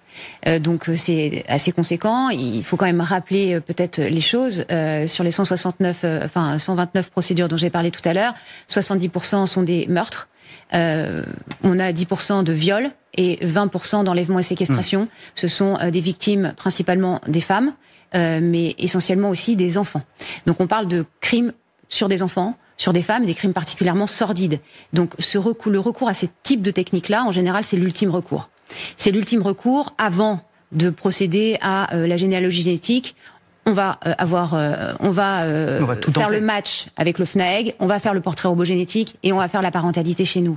Donc c'est assez conséquent. Il faut quand même rappeler peut-être les choses sur les 129 procédures dont j'ai parlé tout à l'heure. 70% sont des meurtres. On a 10% de viols et 20% d'enlèvement et séquestration. Ce sont des victimes principalement des femmes, mais essentiellement aussi des enfants. Donc on parle de crimes sur des enfants, sur des femmes, des crimes particulièrement sordides. Donc le recours à ce type de technique-là, en général, c'est l'ultime recours. C'est l'ultime recours avant de procéder à la généalogie génétique. On va faire le match avec le FNAEG, on va faire le portrait robot génétique et on va faire la parentalité chez nous.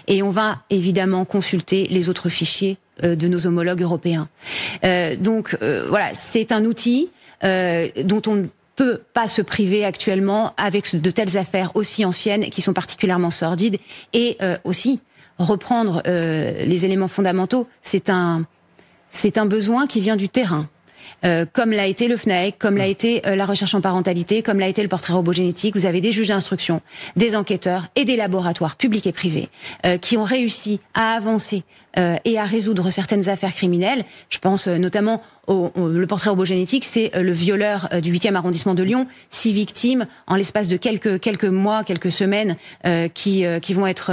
Et on va évidemment consulter les autres fichiers de nos homologues européens. Donc voilà, c'est un outil dont on ne peut pas se priver actuellement avec de telles affaires aussi anciennes qui sont particulièrement sordides et aussi reprendre les éléments fondamentaux, c'est un besoin qui vient du terrain. Comme l'a été le FNAEG, comme l'a été la recherche en parentalité, comme l'a été le portrait robot génétique. Vous avez des juges d'instruction, des enquêteurs et des laboratoires publics et privés qui ont réussi à avancer et à résoudre certaines affaires criminelles. Je pense notamment le portrait robot génétique, c'est le violeur du 8e arrondissement de Lyon, 6 victimes en l'espace de quelques mois, quelques semaines, qui vont être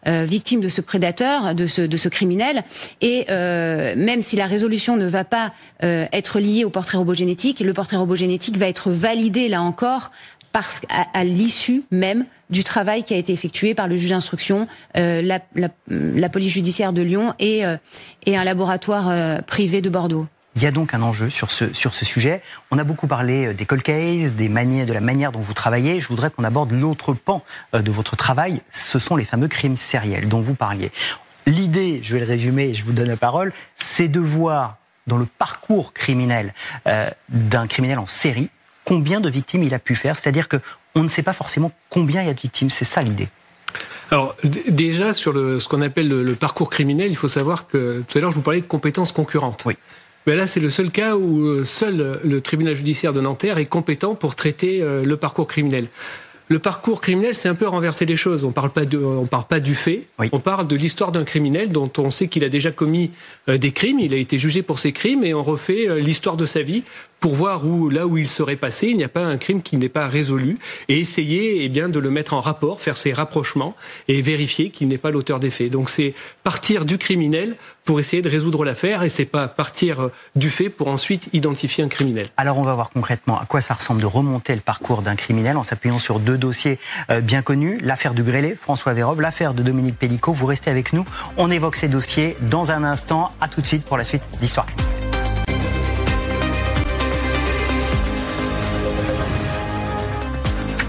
victimes de ce prédateur, de ce criminel. Et même si la résolution ne va pas être liée au portrait robot génétique, le portrait robot génétique va être validé là encore parce qu'à l'issue même du travail qui a été effectué par le juge d'instruction, la police judiciaire de Lyon et un laboratoire privé de Bordeaux. Il y a donc un enjeu sur ce sujet. On a beaucoup parlé des cold cases, de la manière dont vous travaillez. Je voudrais qu'on aborde l'autre pan de votre travail. Ce sont les fameux crimes sériels dont vous parliez. L'idée, je vais le résumer et je vous donne la parole, c'est de voir dans le parcours criminel d'un criminel en série combien de victimes il a pu faire. C'est-à-dire qu'on ne sait pas forcément combien il y a de victimes. C'est ça l'idée. Alors déjà, sur ce qu'on appelle le parcours criminel, il faut savoir que tout à l'heure, je vous parlais de compétences concurrentes. Oui. Mais là, c'est le seul cas où seul le tribunal judiciaire de Nanterre est compétent pour traiter le parcours criminel. Le parcours criminel, c'est un peu renverser les choses. On parle pas du fait, oui. On parle de l'histoire d'un criminel dont on sait qu'il a déjà commis des crimes, il a été jugé pour ses crimes, et on refait l'histoire de sa vie pour voir là où il serait passé. Il n'y a pas un crime qui n'est pas résolu, et essayer de le mettre en rapport, faire ses rapprochements et vérifier qu'il n'est pas l'auteur des faits. Donc c'est partir du criminel pour essayer de résoudre l'affaire, et c'est pas partir du fait pour ensuite identifier un criminel. Alors on va voir concrètement à quoi ça ressemble de remonter le parcours d'un criminel en s'appuyant sur 2 dossiers bien connus, l'affaire du grêlé, François Vérove, l'affaire de Dominique Pellicot. Vous restez avec nous, on évoque ces dossiers dans un instant. À tout de suite pour la suite d'Histoire criminelle.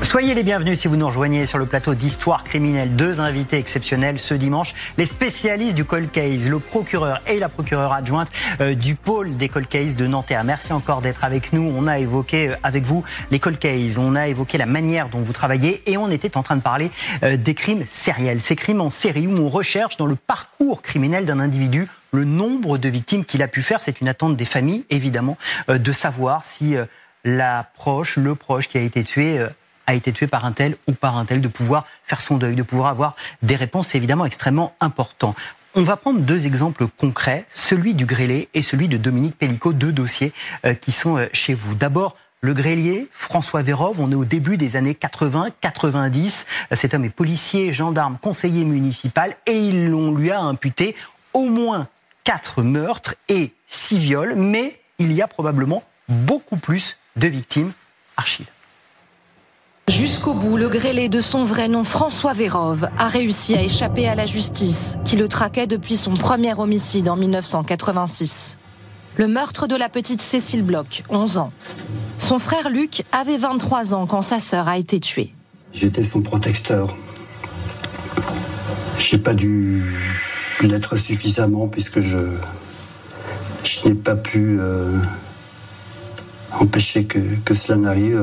Soyez les bienvenus si vous nous rejoignez sur le plateau d'Histoire criminelle. 2 invités exceptionnels ce dimanche, les spécialistes du cold case, le procureur et la procureure adjointe du pôle des cold cases de Nanterre. Merci encore d'être avec nous. On a évoqué avec vous les cold cases, on a évoqué la manière dont vous travaillez, et on était en train de parler des crimes sériels, ces crimes en série où on recherche dans le parcours criminel d'un individu le nombre de victimes qu'il a pu faire. C'est une attente des familles, évidemment, de savoir si le proche qui a été tué par un tel ou par un tel, de pouvoir faire son deuil, de pouvoir avoir des réponses. C'est évidemment extrêmement important. On va prendre 2 exemples concrets, celui du grêlé et celui de Dominique Pellicot, 2 dossiers qui sont chez vous. D'abord, le grêlier, François Vérove, on est au début des années 80-90. Cet homme est policier, gendarme, conseiller municipal, et on lui a imputé au moins 4 meurtres et 6 viols, mais il y a probablement beaucoup plus de victimes. Archives. Jusqu'au bout, le grêlé de son vrai nom, François Vérove, a réussi à échapper à la justice, qui le traquait depuis son premier homicide en 1986. Le meurtre de la petite Cécile Bloch, 11 ans. Son frère Luc avait 23 ans quand sa sœur a été tuée. J'étais son protecteur. Je n'ai pas dû l'être suffisamment, puisque je n'ai pas pu empêcher que cela n'arrive.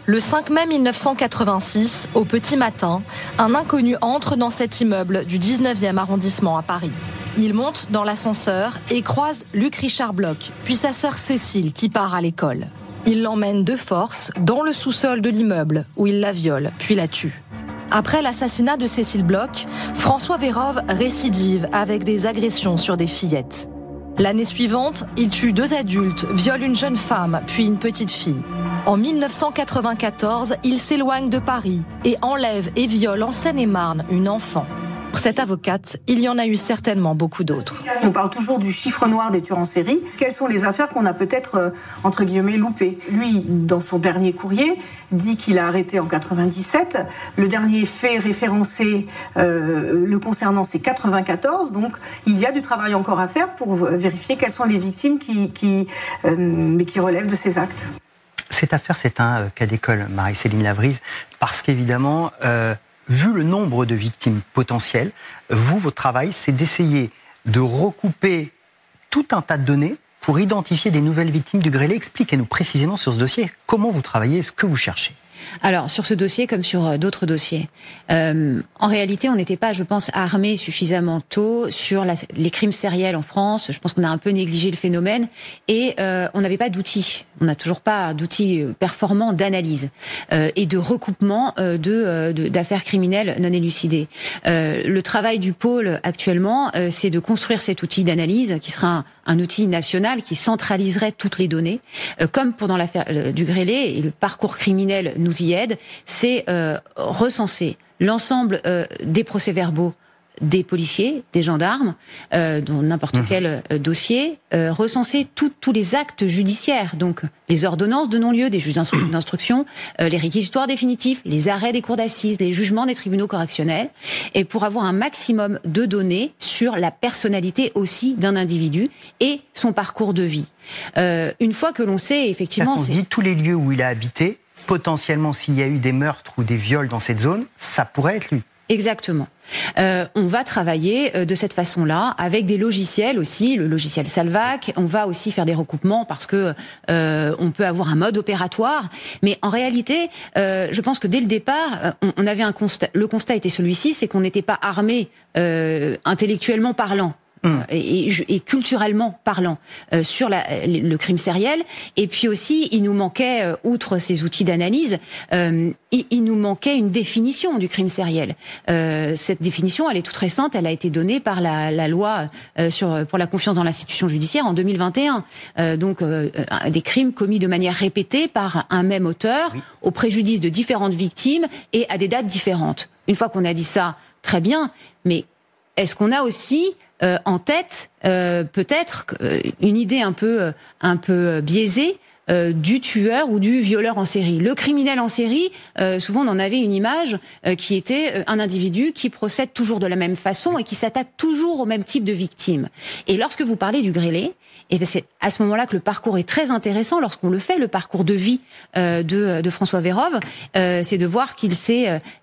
Le 5 mai 1986, au petit matin, un inconnu entre dans cet immeuble du 19e arrondissement à Paris. Il monte dans l'ascenseur et croise Luc Richard Bloch, puis sa sœur Cécile qui part à l'école. Il l'emmène de force dans le sous-sol de l'immeuble où il la viole, puis la tue. Après l'assassinat de Cécile Bloch, François Vérove récidive avec des agressions sur des fillettes. L'année suivante, il tue 2 adultes, viole une jeune femme, puis une petite fille. En 1994, il s'éloigne de Paris et enlève et viole en Seine-et-Marne une enfant. Pour cette avocate, il y en a eu certainement beaucoup d'autres. On parle toujours du chiffre noir des tueurs en série. Quelles sont les affaires qu'on a peut-être, entre guillemets, loupées ? Lui, dans son dernier courrier, dit qu'il a arrêté en 97. Le dernier fait référencé le concernant, c'est 94. Donc, il y a du travail encore à faire pour vérifier quelles sont les victimes qui relèvent de ces actes. Cette affaire, c'est un cas d'école, Marie-Céline Lavrise, parce qu'évidemment, vu le nombre de victimes potentielles, votre travail, c'est d'essayer de recouper tout un tas de données pour identifier des nouvelles victimes du grêlé. Expliquez-nous précisément sur ce dossier comment vous travaillez, ce que vous cherchez. Alors, sur ce dossier, comme sur d'autres dossiers, en réalité, on n'était pas, je pense, armé suffisamment tôt sur les crimes sériels en France. Je pense qu'on a un peu négligé le phénomène et on n'avait pas d'outils. On n'a toujours pas d'outils performants d'analyse et de recoupement d'affaires criminelles non élucidées. Le travail du pôle actuellement, c'est de construire cet outil d'analyse qui sera un outil national qui centraliserait toutes les données. Comme pendant l'affaire du grêlé, et le parcours criminel nous y aide, c'est recenser l'ensemble des procès-verbaux des policiers, des gendarmes, dans n'importe quel dossier, recenser tous les actes judiciaires, donc les ordonnances de non-lieu des juges d'instruction, les réquisitoires définitifs, les arrêts des cours d'assises, les jugements des tribunaux correctionnels, et pour avoir un maximum de données sur la personnalité aussi d'un individu et son parcours de vie. Une fois que l'on sait, effectivement... On dit tous les lieux où il a habité, potentiellement s'il y a eu des meurtres ou des viols dans cette zone, ça pourrait être lui. Exactement. On va travailler de cette façon-là avec des logiciels aussi, le logiciel Salvac. On va aussi faire des recoupements parce que on peut avoir un mode opératoire. Mais en réalité, je pense que dès le départ, on avait un constat. Le constat était celui-ci, c'est qu'on n'était pas armé intellectuellement parlant. et culturellement parlant sur le crime sériel. Et puis aussi, il nous manquait, outre ces outils d'analyse, il nous manquait une définition du crime sériel. Cette définition, elle est toute récente, elle a été donnée par la loi pour la confiance dans l'institution judiciaire en 2021. Donc, des crimes commis de manière répétée par un même auteur, au préjudice de différentes victimes et à des dates différentes. Une fois qu'on a dit ça, très bien, mais est-ce qu'on a aussi en tête peut-être une idée un peu biaisée du tueur ou du violeur en série. Le criminel en série, souvent on en avait une image qui était un individu qui procède toujours de la même façon et qui s'attaque toujours au même type de victime. Et lorsque vous parlez du grêlé, et bien c'est à ce moment-là que le parcours est très intéressant lorsqu'on le fait, le parcours de vie de François Vérove, c'est de voir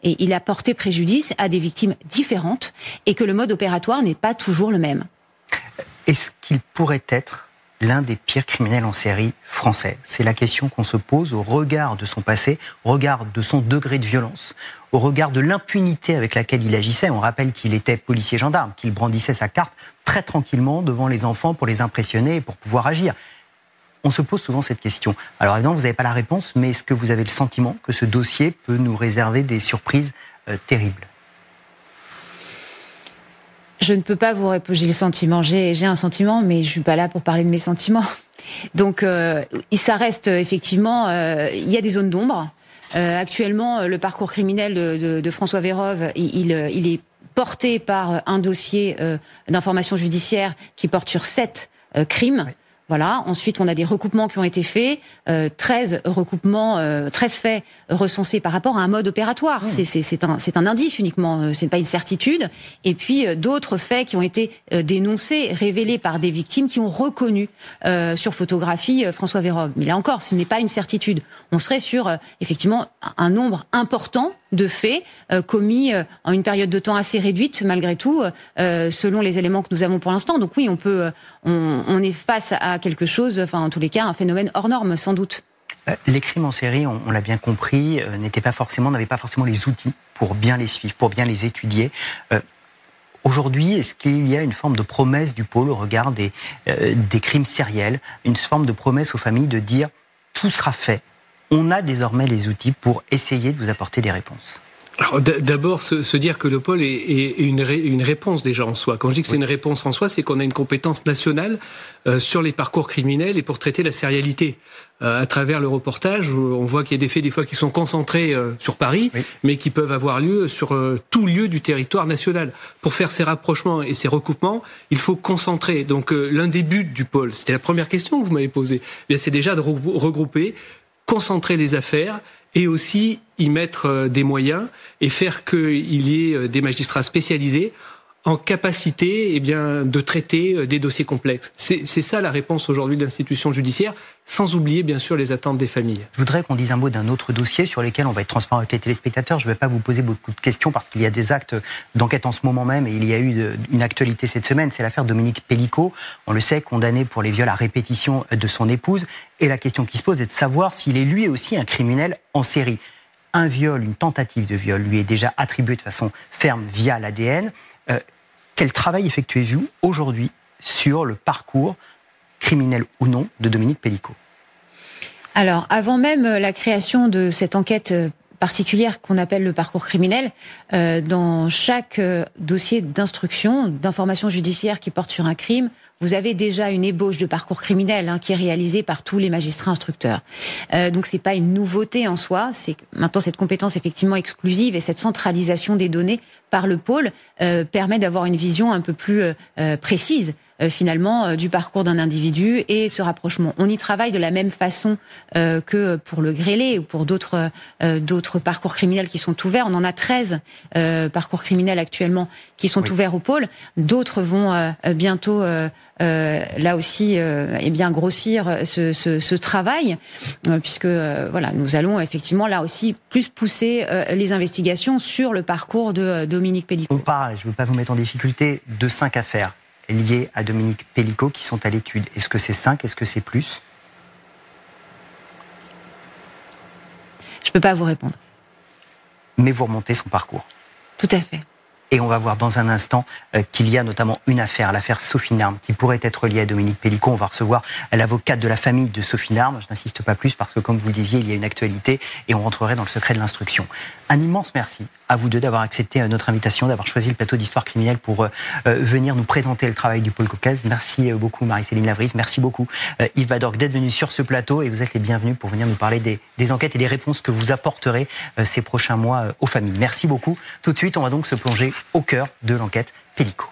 il a porté préjudice à des victimes différentes et que le mode opératoire n'est pas toujours le même. Est-ce qu'il pourrait être l'un des pires criminels en série français? C'est la question qu'on se pose au regard de son passé, au regard de son degré de violence, au regard de l'impunité avec laquelle il agissait. On rappelle qu'il était policier gendarme, qu'il brandissait sa carte très tranquillement devant les enfants pour les impressionner et pour pouvoir agir. On se pose souvent cette question. Alors évidemment, vous n'avez pas la réponse, mais est-ce que vous avez le sentiment que ce dossier peut nous réserver des surprises terribles? Je ne peux pas vous répondre. J'ai le sentiment, j'ai un sentiment, mais je suis pas là pour parler de mes sentiments. Donc, ça reste effectivement. Il y a des zones d'ombre. Actuellement, le parcours criminel de François Vérove, il est porté par un dossier d'information judiciaire qui porte sur 7 crimes. Oui. Voilà. Ensuite, on a des recoupements qui ont été faits, 13 recoupements, 13 faits recensés par rapport à un mode opératoire. C'est un indice uniquement, c'est pas une certitude. Et puis d'autres faits qui ont été dénoncés, révélés par des victimes qui ont reconnu sur photographie François Vérove. Mais là encore, ce n'est pas une certitude. On serait sur effectivement un nombre important de faits commis en une période de temps assez réduite, malgré tout, selon les éléments que nous avons pour l'instant. Donc oui, on est face à quelque chose, enfin en tous les cas, un phénomène hors norme, sans doute. Les crimes en série, on l'a bien compris, n'avaient pas forcément les outils pour bien les suivre, pour bien les étudier. Aujourd'hui, est-ce qu'il y a une forme de promesse du pôle au regard des crimes sériels, une forme de promesse aux familles de dire tout sera fait, on a désormais les outils pour essayer de vous apporter des réponses? Alors d'abord, se dire que le pôle est une réponse déjà en soi. Quand je dis que c'est une réponse en soi, c'est qu'on a une compétence nationale sur les parcours criminels et pour traiter la sérialité. À travers le reportage, on voit qu'il y a des faits des fois qui sont concentrés sur Paris, mais qui peuvent avoir lieu sur tout lieu du territoire national. Pour faire ces rapprochements et ces recoupements, il faut concentrer. Donc l'un des buts du pôle, c'était la première question que vous m'avez posée, c'est déjà de regrouper, concentrer les affaires et aussi y mettre des moyens et faire qu'il y ait des magistrats spécialisés en capacité de traiter des dossiers complexes. C'est ça la réponse aujourd'hui de l'institution judiciaire, sans oublier bien sûr les attentes des familles. Je voudrais qu'on dise un mot d'un autre dossier sur lequel on va être transparent avec les téléspectateurs. Je ne vais pas vous poser beaucoup de questions parce qu'il y a des actes d'enquête en ce moment même et il y a eu une actualité cette semaine, c'est l'affaire Dominique Pellicot. On le sait, condamné pour les viols à répétition de son épouse. Et la question qui se pose est de savoir s'il est lui aussi un criminel en série. Un viol, une tentative de viol lui est déjà attribuée de façon ferme via l'ADN. Quel travail effectuez-vous aujourd'hui sur le parcours criminel ou non de Dominique Pellicot? Alors, avant même la création de cette enquête particulière qu'on appelle le parcours criminel, dans chaque dossier d'instruction, d'information judiciaire qui porte sur un crime, vous avez déjà une ébauche de parcours criminel qui est réalisée par tous les magistrats instructeurs. Donc c'est pas une nouveauté en soi, c'est maintenant cette compétence effectivement exclusive et cette centralisation des données par le pôle permet d'avoir une vision un peu plus précise finalement du parcours d'un individu et ce rapprochement. On y travaille de la même façon que pour le grêlé ou pour d'autres parcours criminels qui sont ouverts. On en a 13 parcours criminels actuellement qui sont ouverts au pôle. D'autres vont bientôt là aussi grossir ce travail puisque voilà, nous allons effectivement là aussi plus pousser les investigations sur le parcours de Dominique Pellicot. On parle, je ne veux pas vous mettre en difficulté, de 5 affaires liées à Dominique Pellicot qui sont à l'étude. Est-ce que c'est 5? Est-ce que c'est plus? Je ne peux pas vous répondre. Mais vous remontez son parcours. Tout à fait. Et on va voir dans un instant qu'il y a notamment une affaire, l'affaire Sophie Narme, qui pourrait être liée à Dominique Pellicot. On va recevoir l'avocate de la famille de Sophie Narme. Je n'insiste pas plus parce que, comme vous le disiez, il y a une actualité et on rentrerait dans le secret de l'instruction. Un immense merci à vous deux d'avoir accepté notre invitation, d'avoir choisi le plateau d'Histoire criminelle pour venir nous présenter le travail du pôle Caucase. Merci beaucoup Marie-Céline Lavrice, merci beaucoup Yves Badorgue d'être venu sur ce plateau et vous êtes les bienvenus pour venir nous parler des enquêtes et des réponses que vous apporterez ces prochains mois aux familles. Merci beaucoup. Tout de suite, on va donc se plonger au cœur de l'enquête Pellicot.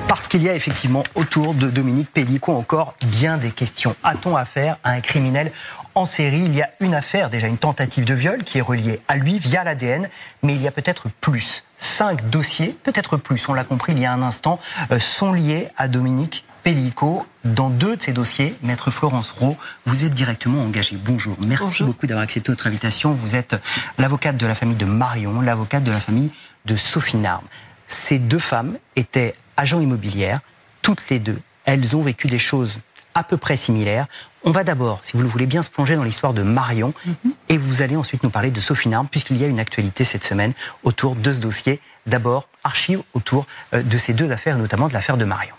Parce qu'il y a effectivement autour de Dominique Pellicot encore bien des questions. A-t-on affaire à un criminel en série? Il y a une affaire, déjà une tentative de viol qui est reliée à lui via l'ADN, mais il y a peut-être plus. 5 dossiers, peut-être plus, on l'a compris il y a un instant, sont liés à Dominique Pellicot. Dans 2 de ces dossiers, Maître Florence Rowe, vous êtes directement engagée. Bonjour, merci beaucoup d'avoir accepté notre invitation. Vous êtes l'avocate de la famille de Marion, l'avocate de la famille de Sophie Narme. Ces 2 femmes étaient agents immobilières, toutes les 2. Elles ont vécu des choses à peu près similaires. On va d'abord, si vous le voulez bien, se plonger dans l'histoire de Marion, et vous allez ensuite nous parler de Sophie Narme, puisqu'il y a une actualité cette semaine autour de ce dossier. D'abord, archives autour de ces 2 affaires, notamment de l'affaire de Marion.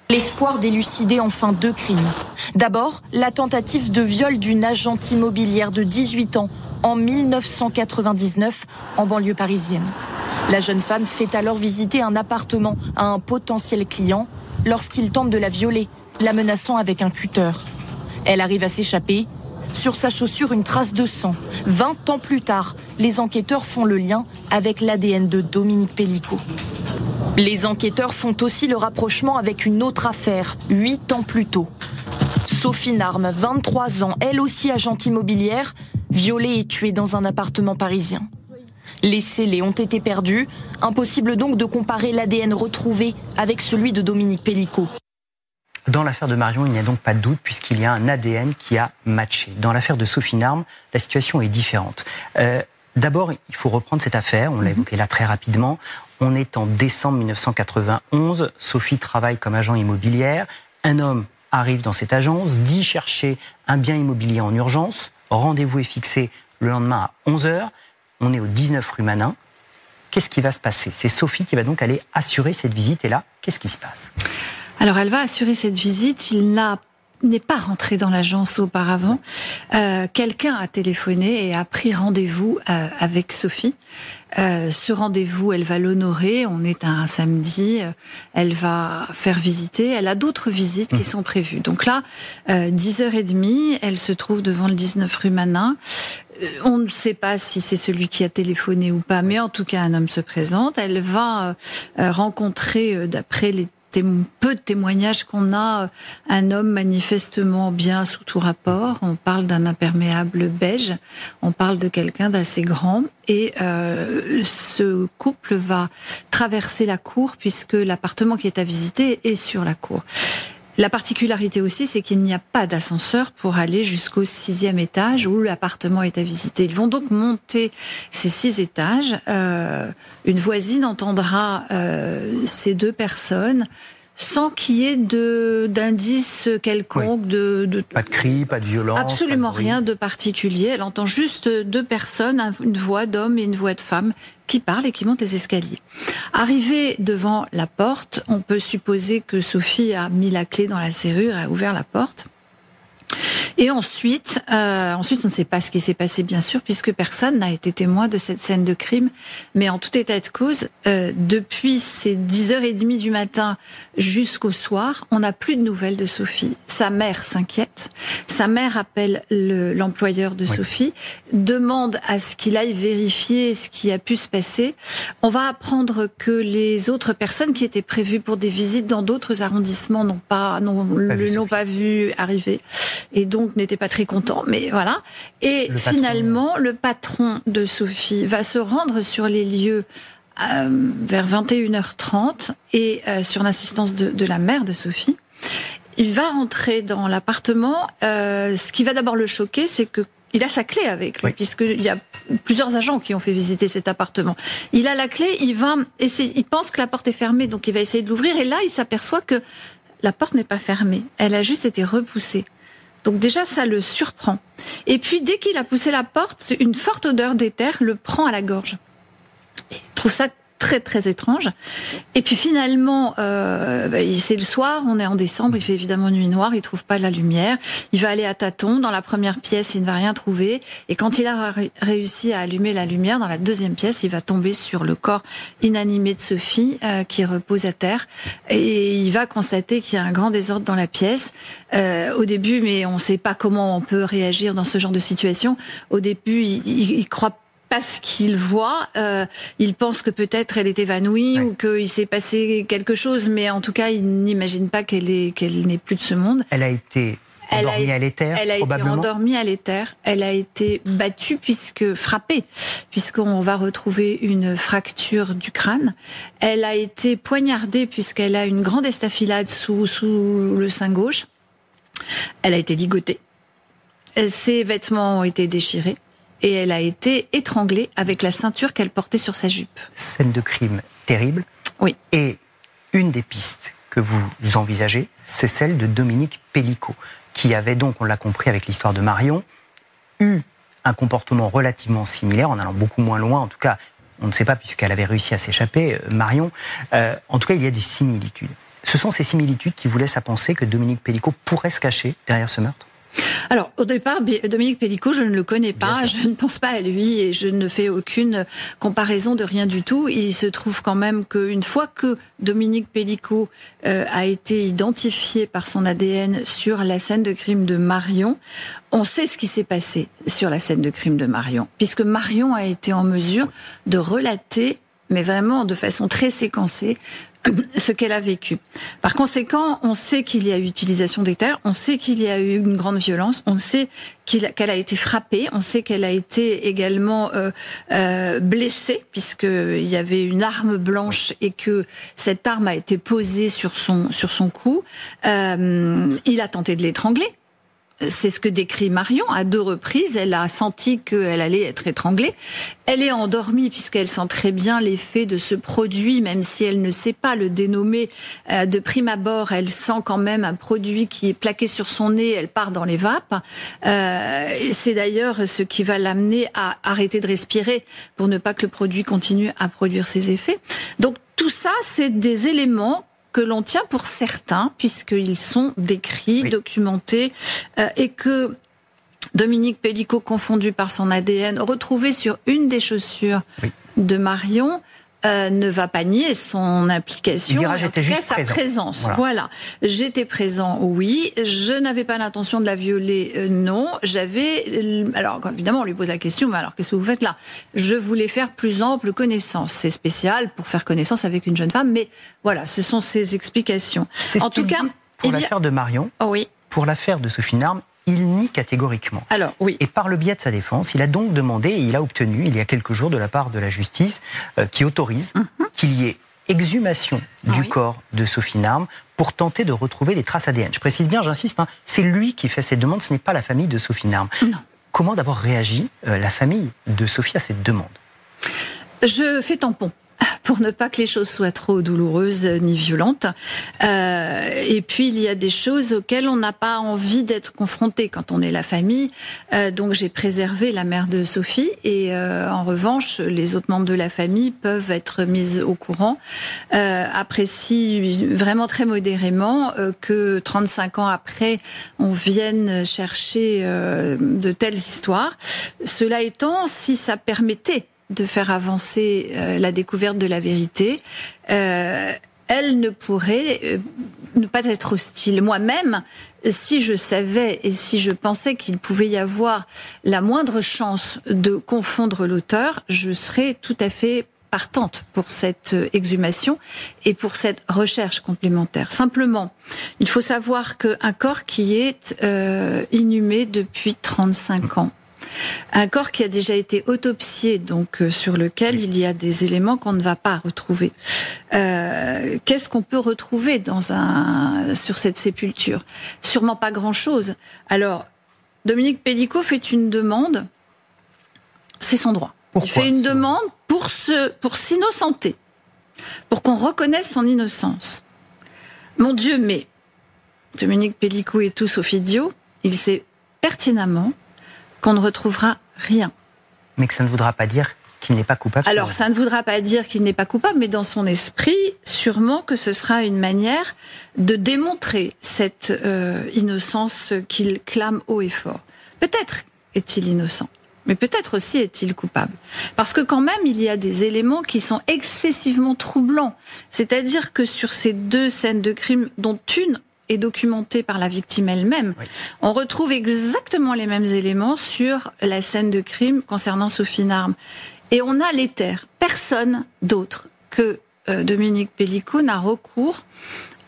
L'espoir d'élucider enfin 2 crimes. D'abord, la tentative de viol d'une agente immobilière de 18 ans en 1999 en banlieue parisienne. La jeune femme fait alors visiter un appartement à un potentiel client lorsqu'il tente de la violer, la menaçant avec un cutter. Elle arrive à s'échapper. Sur sa chaussure, une trace de sang. 20 ans plus tard, les enquêteurs font le lien avec l'ADN de Dominique Pellicot. Les enquêteurs font aussi le rapprochement avec une autre affaire, 8 ans plus tôt. Sophie Narme, 23 ans, elle aussi agente immobilière, violée et tuée dans un appartement parisien. Les scellés ont été perdus, impossible donc de comparer l'ADN retrouvé avec celui de Dominique Pellicot. Dans l'affaire de Marion, il n'y a donc pas de doute puisqu'il y a un ADN qui a matché. Dans l'affaire de Sophie Narme, la situation est différente. D'abord, il faut reprendre cette affaire, on l'a évoqué là très rapidement. On est en décembre 1991, Sophie travaille comme agent immobilière, un homme arrive dans cette agence, dit chercher un bien immobilier en urgence, rendez-vous est fixé le lendemain à 11h, on est au 19 rue Manin. Qu'est-ce qui va se passer? C'est Sophie qui va donc aller assurer cette visite et là, qu'est-ce qui se passe? Alors elle va assurer cette visite, il n'est pas rentré dans l'agence auparavant. Quelqu'un a téléphoné et a pris rendez-vous avec Sophie. Ce rendez-vous, elle va l'honorer. On est un samedi. Elle va faire visiter. Elle a d'autres visites qui sont prévues. Donc là, 10h30, elle se trouve devant le 19 rue Manin. On ne sait pas si c'est celui qui a téléphoné ou pas, mais en tout cas, un homme se présente. Elle va rencontrer, d'après les peu de témoignages qu'on a, un homme manifestement bien sous tout rapport. On parle d'un imperméable beige, on parle de quelqu'un d'assez grand, et ce couple va traverser la cour puisque l'appartement qui est à visiter est sur la cour. La particularité aussi, c'est qu'il n'y a pas d'ascenseur pour aller jusqu'au 6e étage où l'appartement est à visiter. Ils vont donc monter ces 6 étages. Une voisine entendra ces 2 personnes sans qu'il y ait d'indices quelconques. Oui. Pas de cris, pas de violence. Absolument rien de particulier. Elle entend juste 2 personnes, une voix d'homme et une voix de femme, qui parlent et qui montent les escaliers. Arrivée devant la porte, on peut supposer que Sophie a mis la clé dans la serrure, a ouvert la porte. Et ensuite, on ne sait pas ce qui s'est passé, bien sûr, puisque personne n'a été témoin de cette scène de crime. Mais en tout état de cause, depuis ces 10h30 du matin jusqu'au soir, on n'a plus de nouvelles de Sophie. Sa mère s'inquiète. Sa mère appelle l'employeur de Sophie, demande à ce qu'il aille vérifier ce qui a pu se passer. On va apprendre que les autres personnes qui étaient prévues pour des visites dans d'autres arrondissements n'ont pas vu arriver. Et donc n'était pas très content, mais voilà. Et finalement, le patron de Sophie va se rendre sur les lieux vers 21h30 et sur l'insistance de la mère de Sophie. Il va rentrer dans l'appartement. Ce qui va d'abord le choquer, c'est que il a sa clé avec lui, puisqu'il y a plusieurs agents qui ont fait visiter cet appartement. Il a la clé, il pense que la porte est fermée, donc il va essayer de l'ouvrir, et là, il s'aperçoit que la porte n'est pas fermée. Elle a juste été repoussée. Donc déjà, ça le surprend. Et puis, dès qu'il a poussé la porte, une forte odeur d'éther le prend à la gorge. Il trouve ça très très étrange. Et puis finalement, c'est le soir, on est en décembre, il fait évidemment nuit noire, il trouve pas la lumière. Il va aller à tâtons. Dans la première pièce, il ne va rien trouver. Et quand il a réussi à allumer la lumière, dans la deuxième pièce, il va tomber sur le corps inanimé de Sophie qui repose à terre. Et il va constater qu'il y a un grand désordre dans la pièce. Au début, mais on ne sait pas comment on peut réagir dans ce genre de situation. Au début, il croit pas ce qu'il voit, il pense que peut-être elle est évanouie ou qu'il s'est passé quelque chose, mais en tout cas, il n'imagine pas qu'elle n'est plus de ce monde. Elle a été endormie à l'éther, probablement. Elle a été endormie à l'éther. Elle a été battue, frappée, puisqu'on va retrouver une fracture du crâne. Elle a été poignardée, puisqu'elle a une grande estafilade sous le sein gauche. Elle a été ligotée. Ses vêtements ont été déchirés. Et elle a été étranglée avec la ceinture qu'elle portait sur sa jupe. Scène de crime terrible. Oui. Et une des pistes que vous envisagez, c'est celle de Dominique Pellicot, qui avait donc, on l'a compris avec l'histoire de Marion, eu un comportement relativement similaire, en allant beaucoup moins loin. En tout cas, on ne sait pas puisqu'elle avait réussi à s'échapper, Marion. En tout cas, il y a des similitudes. Ce sont ces similitudes qui vous laissent à penser que Dominique Pellicot pourrait se cacher derrière ce meurtre ? Alors, au départ, Dominique Pellicot, je ne le connais pas, je ne pense pas à lui et je ne fais aucune comparaison de rien du tout. Il se trouve quand même qu'une fois que Dominique Pellicot a été identifié par son ADN sur la scène de crime de Marion, on sait ce qui s'est passé sur la scène de crime de Marion, puisque Marion a été en mesure de relater, mais vraiment de façon très séquencée, ce qu'elle a vécu. Par conséquent, on sait qu'il y a eu utilisation d'éther, on sait qu'il y a eu une grande violence, on sait qu'elle a été frappée, on sait qu'elle a été également blessée, puisqu'il y avait une arme blanche et que cette arme a été posée sur son cou. Il a tenté de l'étrangler. C'est ce que décrit Marion. À 2 reprises, elle a senti qu'elle allait être étranglée. Elle est endormie puisqu'elle sent très bien l'effet de ce produit, même si elle ne sait pas le dénommer de prime abord. Elle sent quand même un produit qui est plaqué sur son nez. Elle part dans les vapes. C'est d'ailleurs ce qui va l'amener à arrêter de respirer pour ne pas que le produit continue à produire ses effets. Donc tout ça, c'est des éléments que l'on tient pour certains, puisqu'ils sont décrits, documentés, et que Dominique Pellicot, confondu par son ADN, retrouvé sur une des chaussures de Marion, ne va pas nier son implication, en tout cas sa présence. Voilà. J'étais présent, oui. Je n'avais pas l'intention de la violer, non. Alors évidemment, on lui pose la question, mais alors qu'est-ce que vous faites là ? Je voulais faire plus ample connaissance. C'est spécial pour faire connaissance avec une jeune femme, mais voilà, ce sont ses explications. En tout cas, pour l'affaire de Marion, pour l'affaire de Sophie Narme, il nie catégoriquement. Alors, oui. Et par le biais de sa défense, il a donc demandé, et il a obtenu, il y a quelques jours, de la part de la justice, qui autorise qu'il y ait exhumation du corps de Sophie Narme pour tenter de retrouver des traces ADN. Je précise bien, j'insiste, c'est lui qui fait cette demande, ce n'est pas la famille de Sophie Narme. Non. Comment d'abord réagit la famille de Sophie à cette demande ? Je fais tampon. Pour ne pas que les choses soient trop douloureuses ni violentes. Et puis, il y a des choses auxquelles on n'a pas envie d'être confronté quand on est la famille. Donc, j'ai préservé la mère de Sophie. Et en revanche, les autres membres de la famille peuvent être mis au courant. Apprécient vraiment très modérément que 35 ans après, on vienne chercher de telles histoires. Cela étant, si ça permettait de faire avancer la découverte de la vérité, elle ne pourrait ne pas être hostile. Moi-même, si je savais et si je pensais qu'il pouvait y avoir la moindre chance de confondre l'auteur, je serais tout à fait partante pour cette exhumation et pour cette recherche complémentaire. Simplement, il faut savoir qu'un corps qui est inhumé depuis 35 ans, un corps qui a déjà été autopsié, donc sur lequel il y a des éléments qu'on ne va pas retrouver. Qu'est-ce qu'on peut retrouver sur cette sépulture ? Sûrement pas grand-chose. Alors, Dominique Pellicot fait une demande, c'est son droit. Pourquoi ? Il fait une demande pour s'innocenter, pour qu'on reconnaisse son innocence. Mon Dieu, mais Dominique Pellicot est tout sauf idiot. il sait pertinemment qu'on ne retrouvera rien. Mais que ça ne voudra pas dire qu'il n'est pas coupable. Alors, ça ne voudra pas dire qu'il n'est pas coupable, mais dans son esprit, sûrement que ce sera une manière de démontrer cette innocence qu'il clame haut et fort. Peut-être est-il innocent, mais peut-être aussi est-il coupable. Parce que quand même, il y a des éléments qui sont excessivement troublants. C'est-à-dire que sur ces 2 scènes de crime, dont une est documentée par la victime elle-même, oui, on retrouve exactement les mêmes éléments sur la scène de crime concernant Sophie Narme. Et on a l'éther. Personne d'autre que Dominique Pellicot n'a recours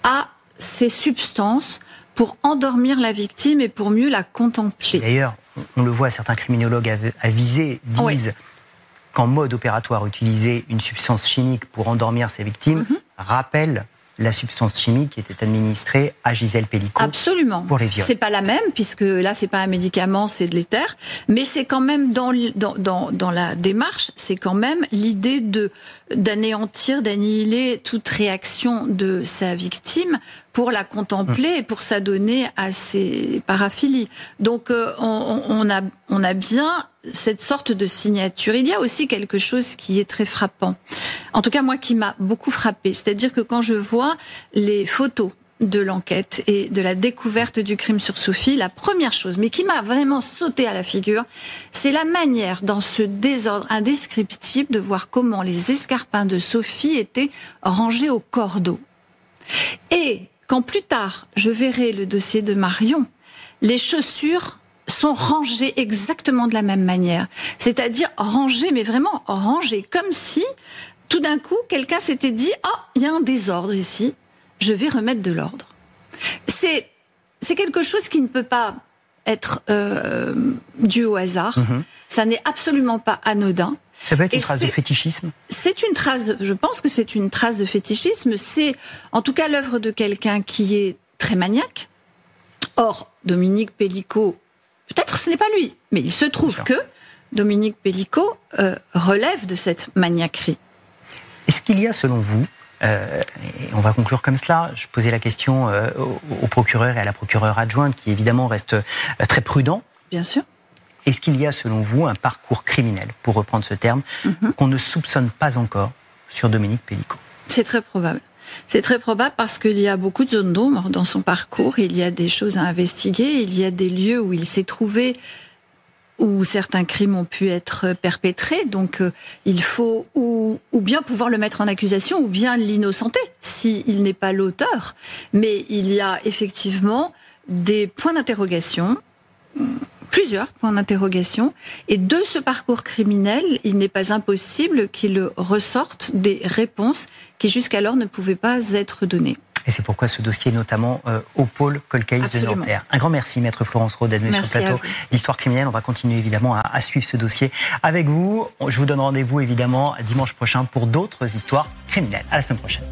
à ces substances pour endormir la victime et pour mieux la contempler. D'ailleurs, on le voit, certains criminologues avisés disent qu'en mode opératoire, utiliser une substance chimique pour endormir ses victimes rappelle la substance chimique qui était administrée à Gisèle Pellicot. Absolument. Pour les viols. C'est pas la même, puisque là, c'est pas un médicament, c'est de l'éther. Mais c'est quand même dans la démarche, c'est quand même l'idée d'anéantir, d'annihiler toute réaction de sa victime pour la contempler et pour s'adonner à ses paraphilies. Donc, on a bien cette sorte de signature. Il y a aussi quelque chose qui est très frappant. En tout cas, moi, qui m'a beaucoup frappée. C'est-à-dire que quand je vois les photos de l'enquête et de la découverte du crime sur Sophie, la première chose, mais qui m'a vraiment sauté à la figure, c'est la manière, dans ce désordre indescriptible, de voir comment les escarpins de Sophie étaient rangés au cordeau. Et quand plus tard, je verrai le dossier de Marion, les chaussures sont rangées exactement de la même manière. C'est-à-dire rangées, mais vraiment rangées, comme si, tout d'un coup, quelqu'un s'était dit « Ah, il y a un désordre ici, je vais remettre de l'ordre ». C'est quelque chose qui ne peut pas être dû au hasard. Ça n'est absolument pas anodin. Ça peut être une trace de fétichisme ? C'est une trace, je pense que c'est une trace de fétichisme. C'est en tout cas l'œuvre de quelqu'un qui est très maniaque. Or, Dominique Pellicot, peut-être ce n'est pas lui, mais il se trouve que Dominique Pellicot relève de cette maniaquerie. Est-ce qu'il y a, selon vous, et on va conclure comme cela, je posais la question au procureur et à la procureure adjointe, qui évidemment reste très prudent. Bien sûr. Est-ce qu'il y a, selon vous, un parcours criminel, pour reprendre ce terme, qu'on ne soupçonne pas encore sur Dominique Pellicot ? C'est très probable. C'est très probable parce qu'il y a beaucoup de zones d'ombre dans son parcours. Il y a des choses à investiguer. Il y a des lieux où il s'est trouvé, où certains crimes ont pu être perpétrés. Donc, il faut ou bien pouvoir le mettre en accusation ou bien l'innocenter s'il n'est pas l'auteur. Mais il y a effectivement des points d'interrogation, plusieurs points d'interrogation, et de ce parcours criminel, il n'est pas impossible qu'il ressorte des réponses qui jusqu'alors ne pouvaient pas être données. Et c'est pourquoi ce dossier est notamment au pôle Cold Case de Nanterre. Un grand merci, Maître Florence Rau, d'être venue sur le plateau d'Histoire criminelle. On va continuer évidemment à suivre ce dossier avec vous. Je vous donne rendez-vous évidemment dimanche prochain pour d'autres histoires criminelles. À la semaine prochaine.